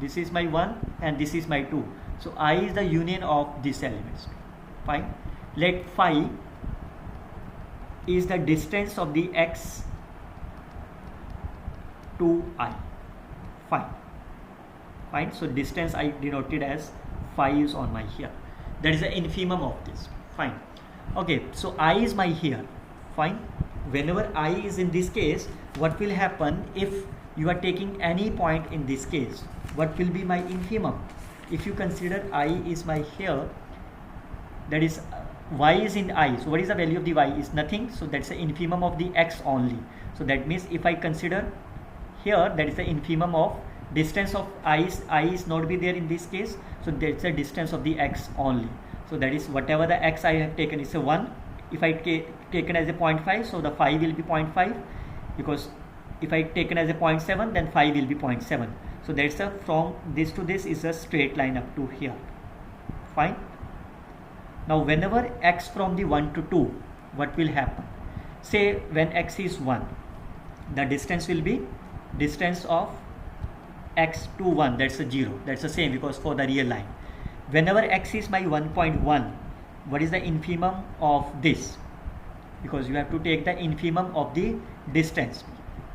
this is my 1, and this is my 2. So I is the union of these elements. Fine. Let phi is the distance of the x to I. Fine. Fine. So distance I denoted as phi is on my here. That is the infimum of this. Fine. Okay. So I is my here. Fine. Whenever I is in this case, what will happen if you are taking any point in this case? What will be my infimum? If you consider I is my here, that is y is in I. So what is the value of the y? Is nothing. So that's the infimum of the x only. So that means if I consider here, that is the infimum of distance of I is not be there in this case. So that's the distance of the x only. So that is whatever the x I have taken is a 1. If I taken as a 0.5, so the phi will be 0.5, because if I taken as a 0.7, then phi will be 0.7. So that's a from this to this is a straight line up to here. Fine. Now whenever x from the 1 to 2, what will happen? Say when x is 1, the distance will be distance of x to 1, that's a 0. That's the same because for the real line. Whenever x is my 1.1, what is the infimum of this? Because you have to take the infimum of the distance.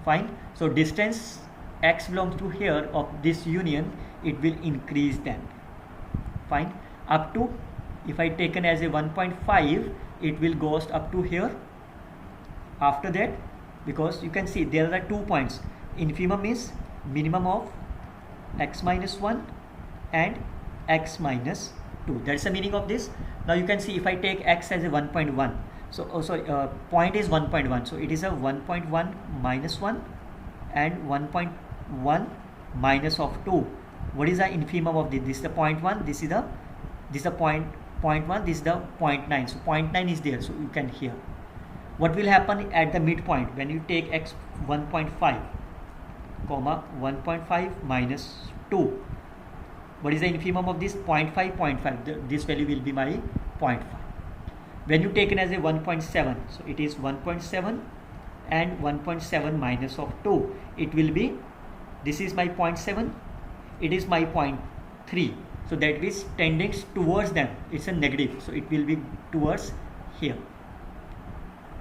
Fine. So distance x belongs to here of this union, it will increase then. Fine. Up to, if I taken as a 1.5, it will go up to here. After that, because you can see there are 2 points. Infimum is minimum of x minus 1 and x minus 2. That's the meaning of this. Now you can see if I take x as a 1.1. So point is 1.1. So it is a 1.1 minus 1 and 1.1 minus of 2. What is the infimum of this? This is the 0.1. This is the 0.1. This is the 0.9. So 0.9 is there. So you can hear. What will happen at the midpoint when you take x 1.5, comma 1.5 minus 2? What is the infimum of this? 0.5, 0.5. This value will be my 0.5. When you take it as a 1.7, so it is 1.7 and 1.7 minus of 2. It will be, this is my 0.7, it is my 0.3. So that is tending towards them. It's a negative. So it will be towards here.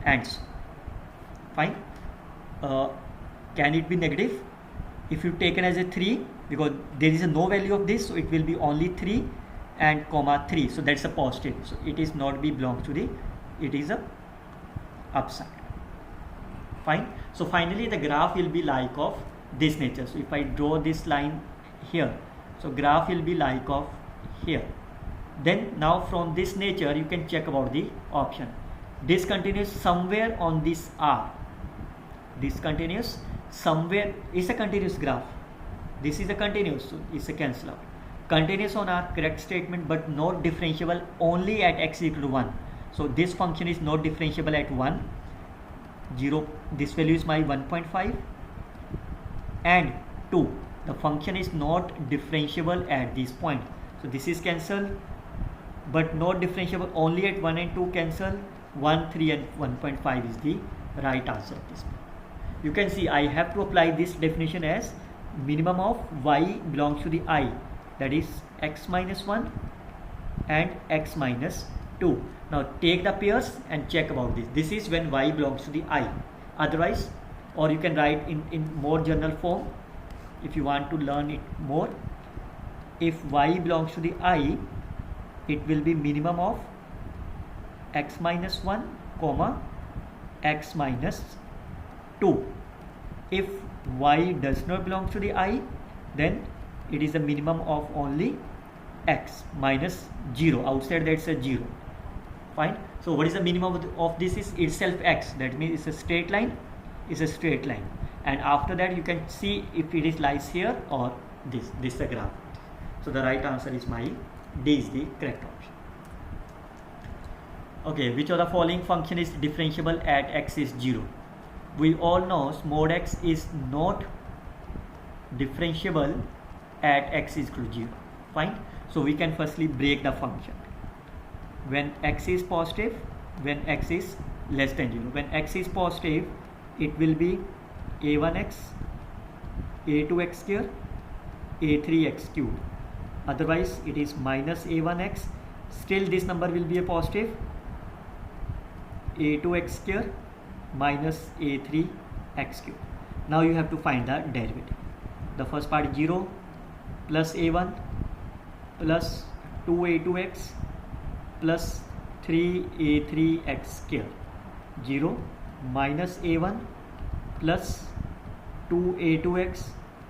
And so, fine. Can it be negative? If you take it as a 3, because there is a no value of this, so it will be only 3 and comma 3. So that's a positive. So it is not be belongs to the, it is a upside. Fine. So finally the graph will be like of this nature. So if I draw this line here, so graph will be like of here. Then now from this nature you can check about the option. Discontinuous somewhere on this R. Discontinuous somewhere is a continuous graph. This is a continuous, so it's a cancel out. Continuous on R, correct statement, but not differentiable only at x equal to 1. So this function is not differentiable at 1, 0, this value is my 1.5, and 2. The function is not differentiable at this point. So this is cancelled, but not differentiable only at 1 and 2 cancel. 1, 3 and 1.5 is the right answer at this point. You can see I have to apply this definition as minimum of y belongs to the I, that is x minus 1 and x minus 2. Now take the pairs and check about this. This is when y belongs to the I. Otherwise, or you can write in more general form if you want to learn it more. If y belongs to the I, it will be minimum of x minus 1 comma x minus 2. If y does not belong to the I, then it is a minimum of only x minus 0. Outside that's a 0. Fine. So what is the minimum of this is itself x. That means it's a straight line. It's a straight line. And after that you can see if it is lies here or this. This is the graph. So the right answer is my D is the correct option. Okay, which of the following function is differentiable at x is 0? We all know mod x is not differentiable at x is equal to 0. Fine. So we can firstly break the function. When x is positive, when x is less than 0. When x is positive, it will be a1x, a2x square, a3x cubed. Otherwise it is minus a1x. Still this number will be a positive, a2x square minus a3x cubed. Now you have to find the derivative. The first part is 0 plus a1 plus 2a2x plus 3a3x square. 0 minus a1 plus 2a2x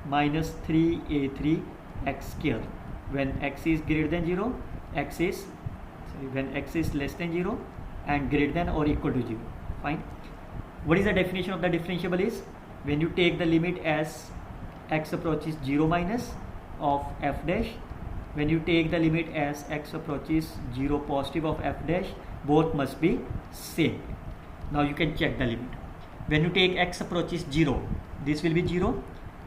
minus 3a3x square. When x is greater than 0, when x is less than 0 and greater than or equal to 0. Fine. What is the definition of the differentiable is when you take the limit as x approaches 0 minus of f dash. When you take the limit as x approaches 0 positive of f dash, both must be same. Now you can check the limit. When you take x approaches 0, this will be 0,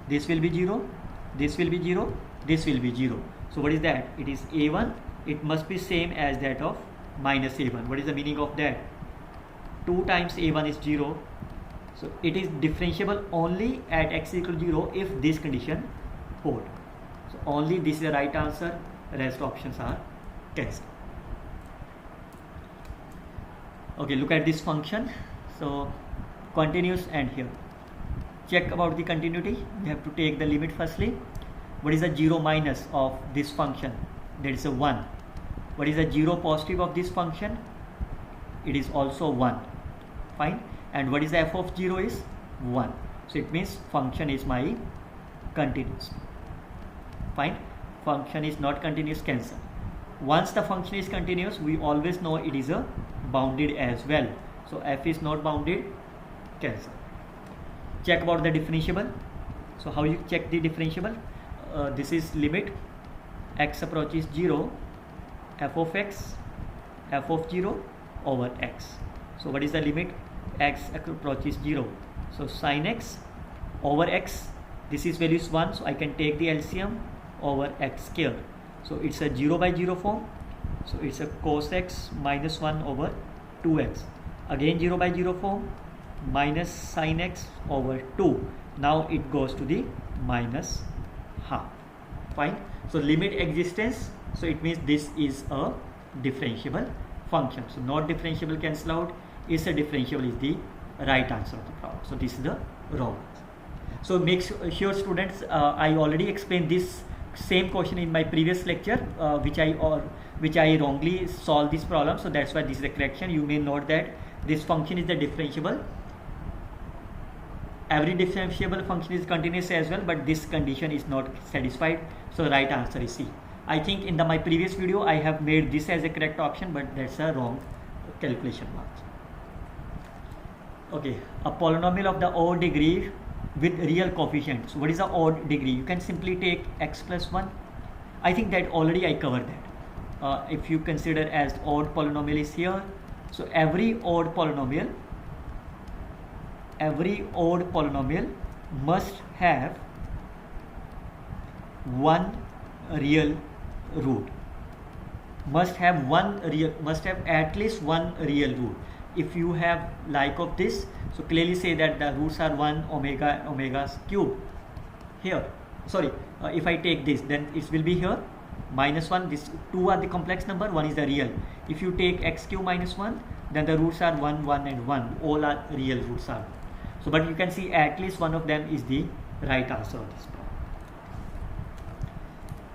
this will be 0, this will be 0, this will be 0. So what is that? It is a1. It must be same as that of minus a1. What is the meaning of that? 2 times a1 is 0. So it is differentiable only at x equal to 0 if this condition hold. So only this is the right answer. Rest options are cancelled. Okay, look at this function. So continuous and here. Check about the continuity. We have to take the limit firstly. What is the 0 minus of this function? That is a 1. What is the 0 positive of this function? It is also 1. Fine. And what is the f of 0 is 1. So it means function is my continuous. Fine. Function is not continuous, cancel. Once the function is continuous, we always know it is a bounded as well. So f is not bounded, cancel. Check about the differentiable. So how you check the differentiable? This is limit x approaches 0, f of x, f of 0 over x. So what is the limit? X approaches 0. So sin x over x, this is value is 1, so I can take the LCM over x square. So it's a 0 by 0 form. So it's a cos x minus 1 over 2x. Again 0 by 0 form, minus sin x over 2. Now it goes to the minus half. Fine. So limit existence. So it means this is a differentiable function. So not differentiable cancel out. Is a differentiable is the right answer of the problem. So this is the wrong answer. So make sure students, I already explained this same question in my previous lecture, which I wrongly solved this problem. So that's why this is the correction. You may note that this function is the differentiable. Every differentiable function is continuous as well, but this condition is not satisfied. So right answer is C. I think in my previous video I have made this as a correct option, but that's a wrong calculation mark. Okay, a polynomial of the odd degree with real coefficients. What is the odd degree? You can simply take x plus 1. I think that already I covered that. If you consider as odd polynomial is here, so every odd polynomial must have one real root. Must have at least one real root. If you have like of this, so clearly say that the roots are 1 omega's cube here. Sorry, if I take this, then it will be here minus 1. This 2 are the complex number, 1 is the real. If you take x cube minus 1, then the roots are 1, 1 and 1. All are real roots are. So but you can see at least one of them is the right answer of this problem.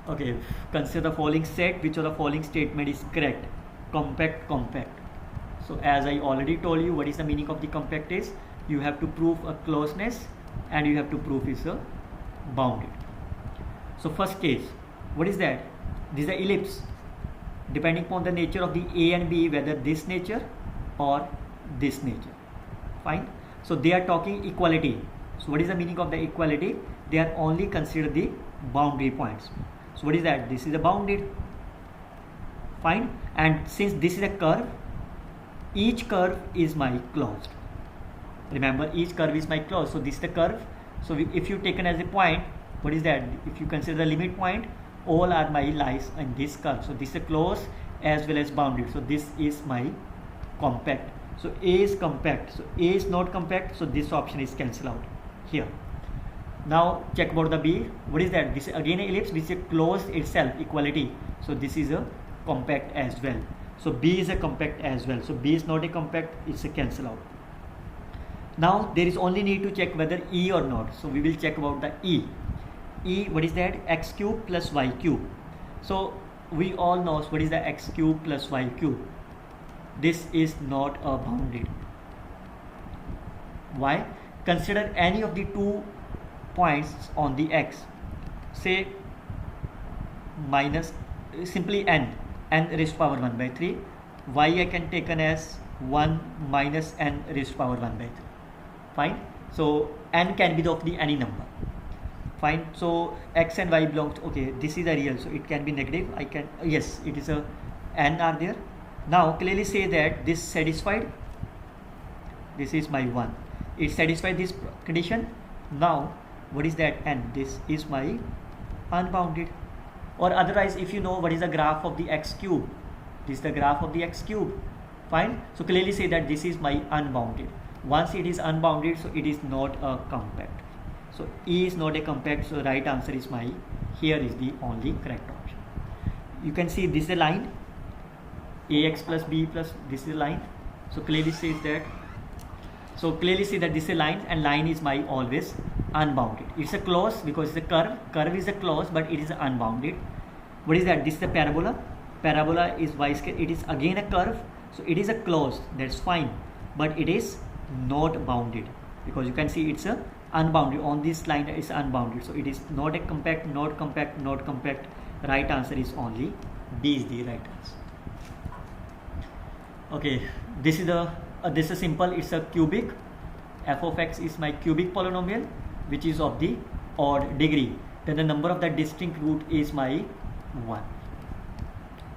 Okay, consider the following set. Which of the following statement is correct? Compact. So as I already told you, what is the meaning of the compact is, you have to prove a closeness and you have to prove is a bounded. So first case, what is that? This is the ellipse. Depending upon the nature of the A and B, whether this nature or this nature. Fine. So they are talking equality. So what is the meaning of the equality? They are only consider the boundary points. So what is that? This is a bounded. Fine. And since this is a curve, each curve is my closed. Remember, each curve is my closed. So this is the curve. So if you taken as a point, what is that? If you consider the limit point, all are my lies in this curve. So this is a closed as well as bounded. So this is my compact. So A is compact. So A is not compact. So this option is cancelled out here. Now check about the B. What is that? This is again an ellipse. This is a closed itself, equality. So this is a compact as well. So B is a compact as well. So B is not a compact, it's a cancel out. Now there is only need to check whether E or not. So we will check about the E. E, what is that? X cube plus Y cube. So we all know what is the x cube plus y cube. This is not a bounded. Why? Consider any of the 2 points on the x. Say minus simply n raised to power 1 by 3. Y I can take as 1 minus n raised to power 1 by 3. Fine. So n can be of the any number. Fine. So x and y belongs to, okay, this is a real, so it can be negative. I can, yes, it is a n are there. Now clearly say that this satisfied, this is my 1, it satisfied this condition. Now what is that n? This is my unbounded. Or otherwise, if you know what is the graph of the x cube, this is the graph of the x cube. Fine. So clearly say that this is my unbounded. Once it is unbounded, so it is not a compact. So E is not a compact, so right answer is my, here is the only correct option. You can see this is a line, ax plus b plus, this is a line. So clearly says that, so clearly see that this is a line, and line is my always unbounded. It's a close because it's a curve. Curve is a close, but it is unbounded. What is that? This is a parabola. Parabola is y square. It is again a curve, so it is a close. That's fine, but it is not bounded because you can see it's a unbounded. On this line is unbounded, so it is not a compact, not compact, not compact. Right answer is only B is the right answer. Okay, this is simple. It's a cubic. F of x is my cubic polynomial, which is of the odd degree. Then the number of the distinct root is my 1.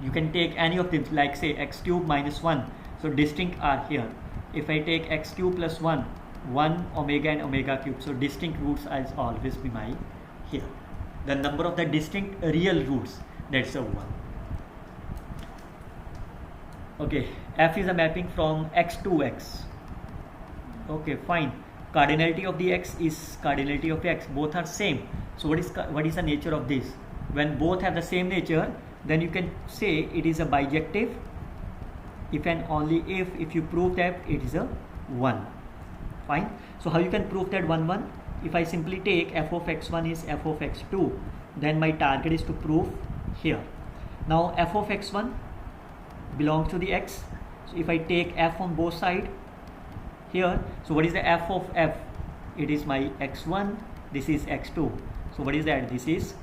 You can take any of them, like say x cube minus 1. So distinct are here. If I take x cube plus 1, 1 omega and omega cube. So distinct roots is always be my here. The number of the distinct real roots. that's a 1. Okay, f is a mapping from x to x. Okay, fine. Cardinality of the x is cardinality of x, both are same. So what is the nature of this? When both have the same nature, then you can say it is a bijective if and only if you prove that it is a 1. Fine. So how you can prove that 1 if I simply take f of x1 is f of x2, then my target is to prove here. Now f of x1 belongs to the x, so if I take f on both sides here, so what is the f of f? It is my x1, this is x2, so what is that? This is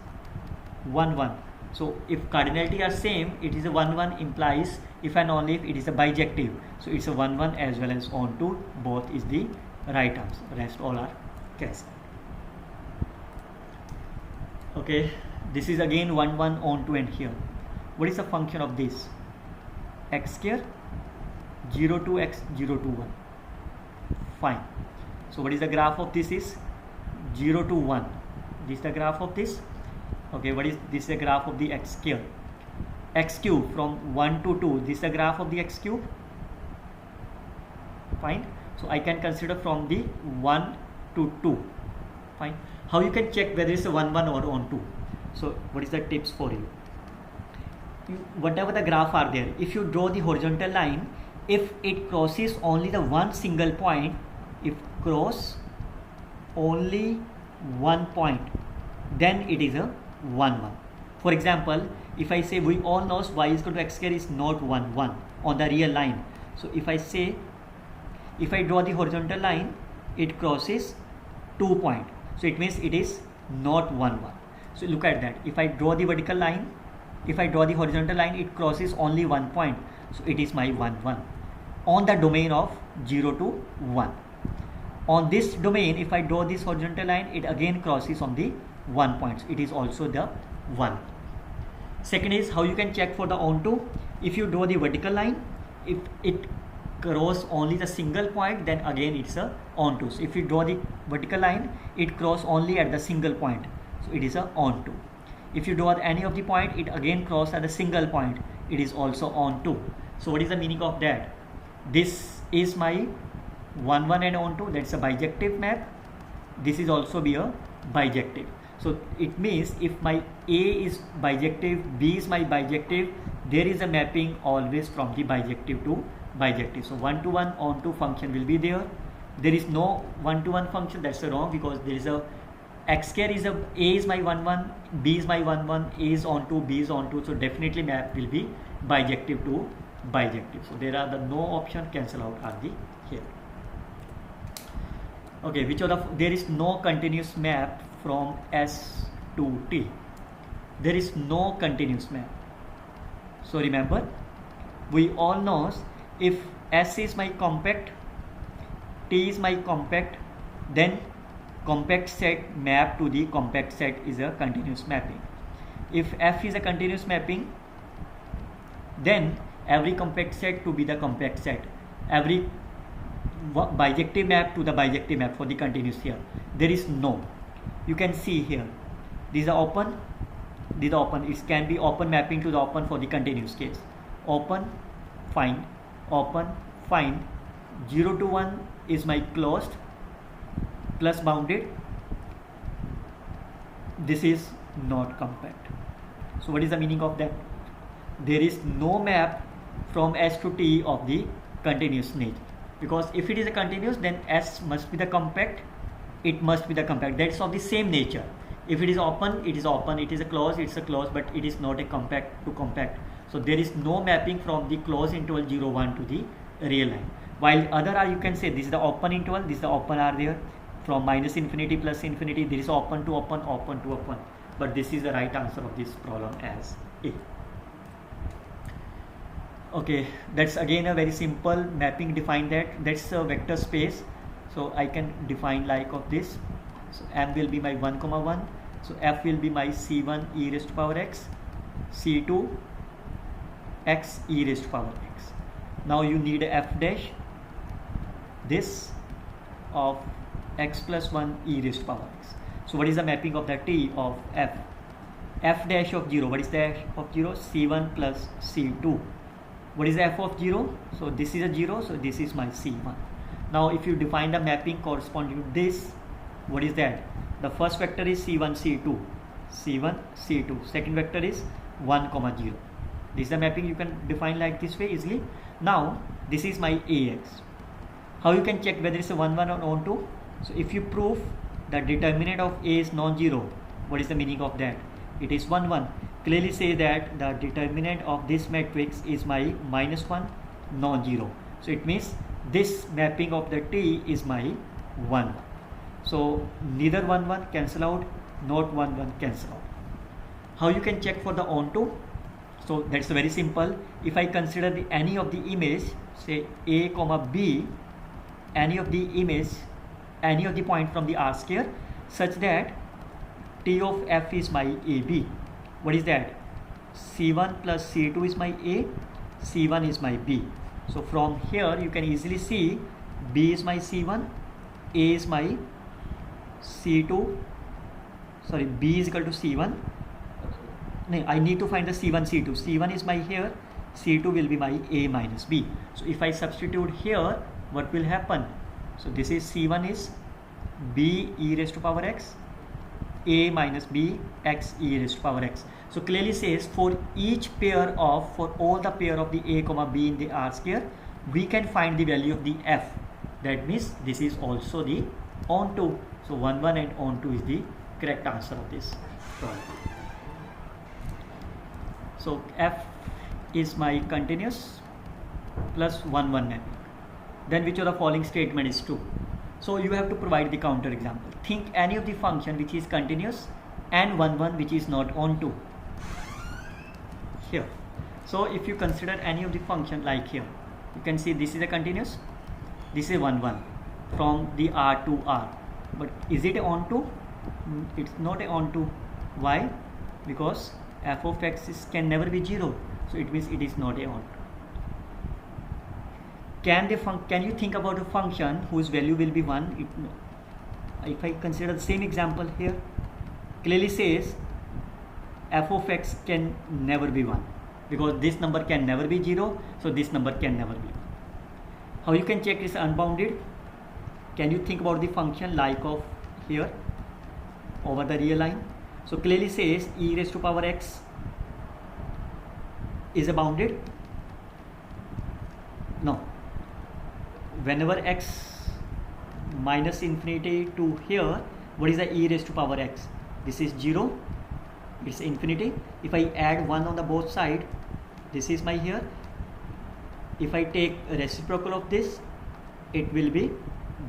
1. So if cardinality are same, it is a 1 implies if and only if it is a bijective, so it's a 1 as well as onto, both is the right answer, rest all are cancelled. Okay, this is again 1 onto, and here what is the function of this? X square 0 to x 0 to 1. Fine. So what is the graph of this? Is 0 to 1. This is the graph of this. Okay, what is this? The graph of the x square. X cube from 1 to 2. This is the graph of the x cube. Fine. So I can consider from the 1 to 2. Fine. How you can check whether it's a 1 or on 2? So what is the tips for you? Whatever the graph are there, if you draw the horizontal line, if it crosses only the one single point, if cross only one point, then it is a 1. For example, if I say we all know y is equal to x square is not 1 on the real line. So if I say, if I draw the horizontal line, it crosses 2 points, so it means it is not 1. So look at that. If I draw the vertical line, if I draw the horizontal line, it crosses only 1 point, so it is my 1 on the domain of 0 to 1. On this domain, if I draw this horizontal line, it again crosses on the 1 point, it is also the 1. Second is how you can check for the onto. If you draw the vertical line, if it crosses only the single point, then again it's a onto. So if you draw the vertical line, it crosses only at the single point, so it is a onto. If you draw any of the point, it again crosses at the single point, it is also onto. So what is the meaning of that? This is my 1 and onto, that's a bijective map. This is also be a bijective. So it means if my A is bijective, B is my bijective, there is a mapping always from the bijective to bijective. So 1 onto function will be there. There is no 1 function, that's wrong, because there is a x square is a is my 1, B is my 1, A is onto, B is onto, so definitely map will be bijective to bijective. So there are the no option, cancel out are the here. Okay, which of the there is no continuous map from S to T. There is no continuous map. So remember, we all know if S is my compact, T is my compact, then compact set map to the compact set is a continuous mapping. If F is a continuous mapping, then every compact set to be the compact set, every bijective map to the bijective map for the continuous here. There is no. You can see here, these are open, these are open. It can be open mapping to the open for the continuous case. Open, find, open, find. 0 to 1 is my closed plus bounded. This is not compact. So what is the meaning of that? There is no map from S to T of the continuous nature, because if it is a continuous, then S must be the compact, it must be the compact, that's of the same nature. If it is open, it is open, it is a closed, it's a closed, but it is not a compact to compact. So there is no mapping from the closed interval 0 1 to the real line. While other are, you can say this is the open interval, this is the open are there, from minus infinity plus infinity, there is open to open, open to open, but this is the right answer of this problem as A. Okay, that's again a very simple mapping. Define that's a vector space, so I can define like of this. So M will be my 1, 1, so F will be my C1 e raised to power x, C2 x e raised to power x. Now you need a F dash, this of x plus 1 e raised to power x. So what is the mapping of the T of F? f dash of 0. What is the f of 0? C1 plus C2. What is the f of 0? So this is a 0, so this is my C1. Now if you define the mapping corresponding to this, what is that? The first vector is C1 C2, C1 C2. Second vector is 1 comma 0. This is the mapping you can define like this way easily. Now this is my AX. How you can check whether it's a 1 1 or on 2? So if you prove that determinant of A is non-zero, what is the meaning of that? It is 1 1. Clearly say that the determinant of this matrix is my -1 non-zero. So it means this mapping of the T is my 1 1. So neither 1 1 cancel out, not 1 1 cancel out. How you can check for the onto? So that's very simple. If I consider any of the image, say A comma B, any of the image, any of the point from the R square, such that T of F is my AB. What is that? C1 plus C2 is my A, C1 is my B. So from here you can easily see B is my C1, A is my C2, sorry, B is equal to C1. No, I need to find the C1, C2. C1 is my here, C2 will be my A minus B. So if I substitute here, what will happen? So this is C1 is B e raised to power x, A minus B x e raised to power x. So clearly says for each pair of, for all the pair of the A comma B in the R square, we can find the value of the F. That means this is also the onto. So 1 1 and onto is the correct answer of this problem. So F is my continuous plus 1 1 mapping. Then which of the following statement is true? So you have to provide the counter example. Think any of the function which is continuous and 1 1 which is not onto. Here. So if you consider any of the function like here, you can see this is a continuous, this is 1 1 from the R to R. But is it a onto? It's not a onto. Why? Because f of x can never be 0. So it means it is not a onto. Can you think about a function whose value will be 1? If I consider the same example here, clearly says f of x can never be 1 because this number can never be 0, so this number can never be 1. How you can check it's unbounded? Can you think about the function like of here over the real line? So clearly says e raised to power x is a bounded? No. Whenever x minus infinity to here, what is the e raised to power x? This is 0, it's infinity. If I add 1 on the both side, this is my here. If I take a reciprocal of this, it will be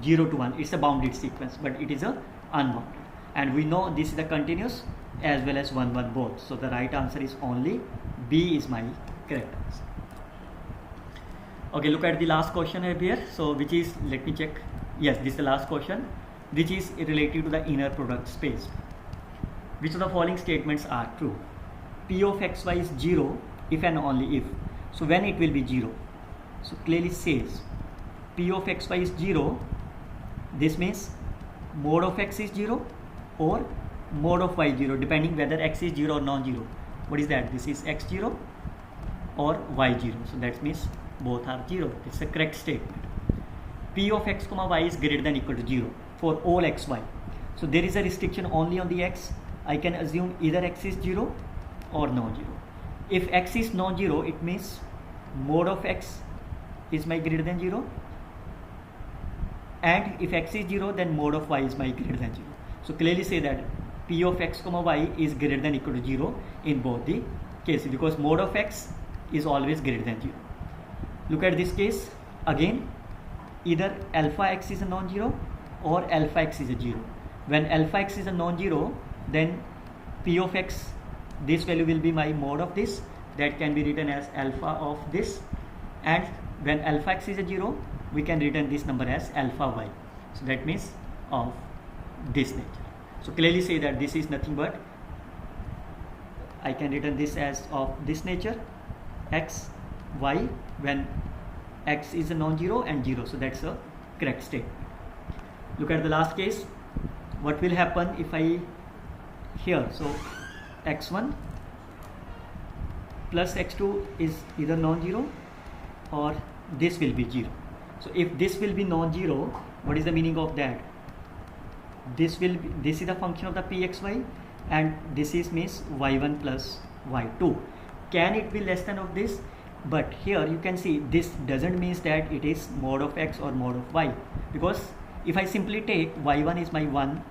0 to 1. It's a bounded sequence, but it is a unbounded. And we know this is a continuous as well as 1 1 both. So the right answer is only B is my correct answer. Okay, look at the last question here. So which is, let me check. Yes, this is the last question, which is related to the inner product space. Which of the following statements are true? P of xy is 0 if and only if. So when it will be 0? So clearly says P of xy is 0. This means mod of x is 0 or mod of y 0, depending whether x is 0 or non-zero. What is that? This is x 0 or y 0. So that means both are 0. It's a correct statement. P of x comma y is greater than or equal to 0 for all xy. So there is a restriction only on the x. I can assume either x is 0 or non-zero. If x is non-zero, it means mod of x is my greater than 0. And if x is 0, then mod of y is my greater than 0. So clearly say that P of x comma y is greater than or equal to 0 in both the cases, because mod of x is always greater than 0. Look at this case again. Either alpha x is a non-zero or alpha x is a 0. When alpha x is a non-zero, then P of x, this value will be my mod of this, that can be written as alpha of this. And when alpha x is a 0, we can written this number as alpha y. So that means of this nature. So clearly say that this is nothing but, I can written this as of this nature, x, y, when x is a non-zero and 0. So that's a correct statement. Look at the last case. What will happen if I here? So x1 plus x2 is either non-zero or this will be 0. So if this will be non-zero, what is the meaning of that? This is the function of the pxy, and this is means y1 plus y2. Can it be less than of this? But here you can see this doesn't mean that it is mod of x or mod of y, because if I simply take y1 is my 1,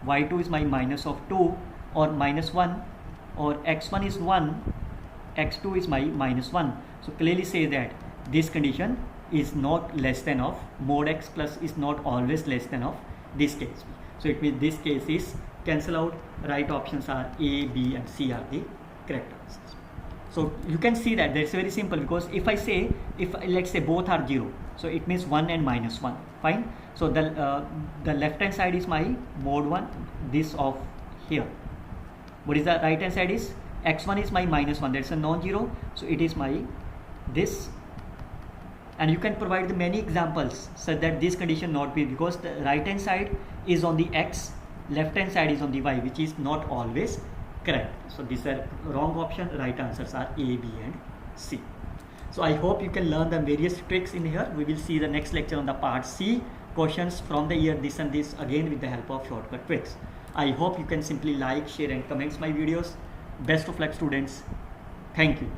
y2 is my minus of 2 or minus 1, or x1 is 1, x2 is my minus 1. So clearly say that this condition is not less than of mod x plus is not always less than of this case. So it means this case is cancel out. Right options are A, B and C are the correct answers. So you can see that that's very simple, because if I say, if let's say both are 0, so it means 1 and minus 1, fine. So the left hand side is my mod 1, this of here. What is the right hand side is x1 is my minus 1, that's a non-zero, so it is my this. And you can provide the many examples such that this condition not be, because the right hand side is on the x, left hand side is on the y, which is not always correct. So these are wrong option. Right answers are A, B and C. So I hope you can learn the various tricks in here. We will see the next lecture on the part C, questions from the year this and this, again with the help of shortcut tricks. I hope you can simply like, share and comment my videos. Best of luck students. Thank you.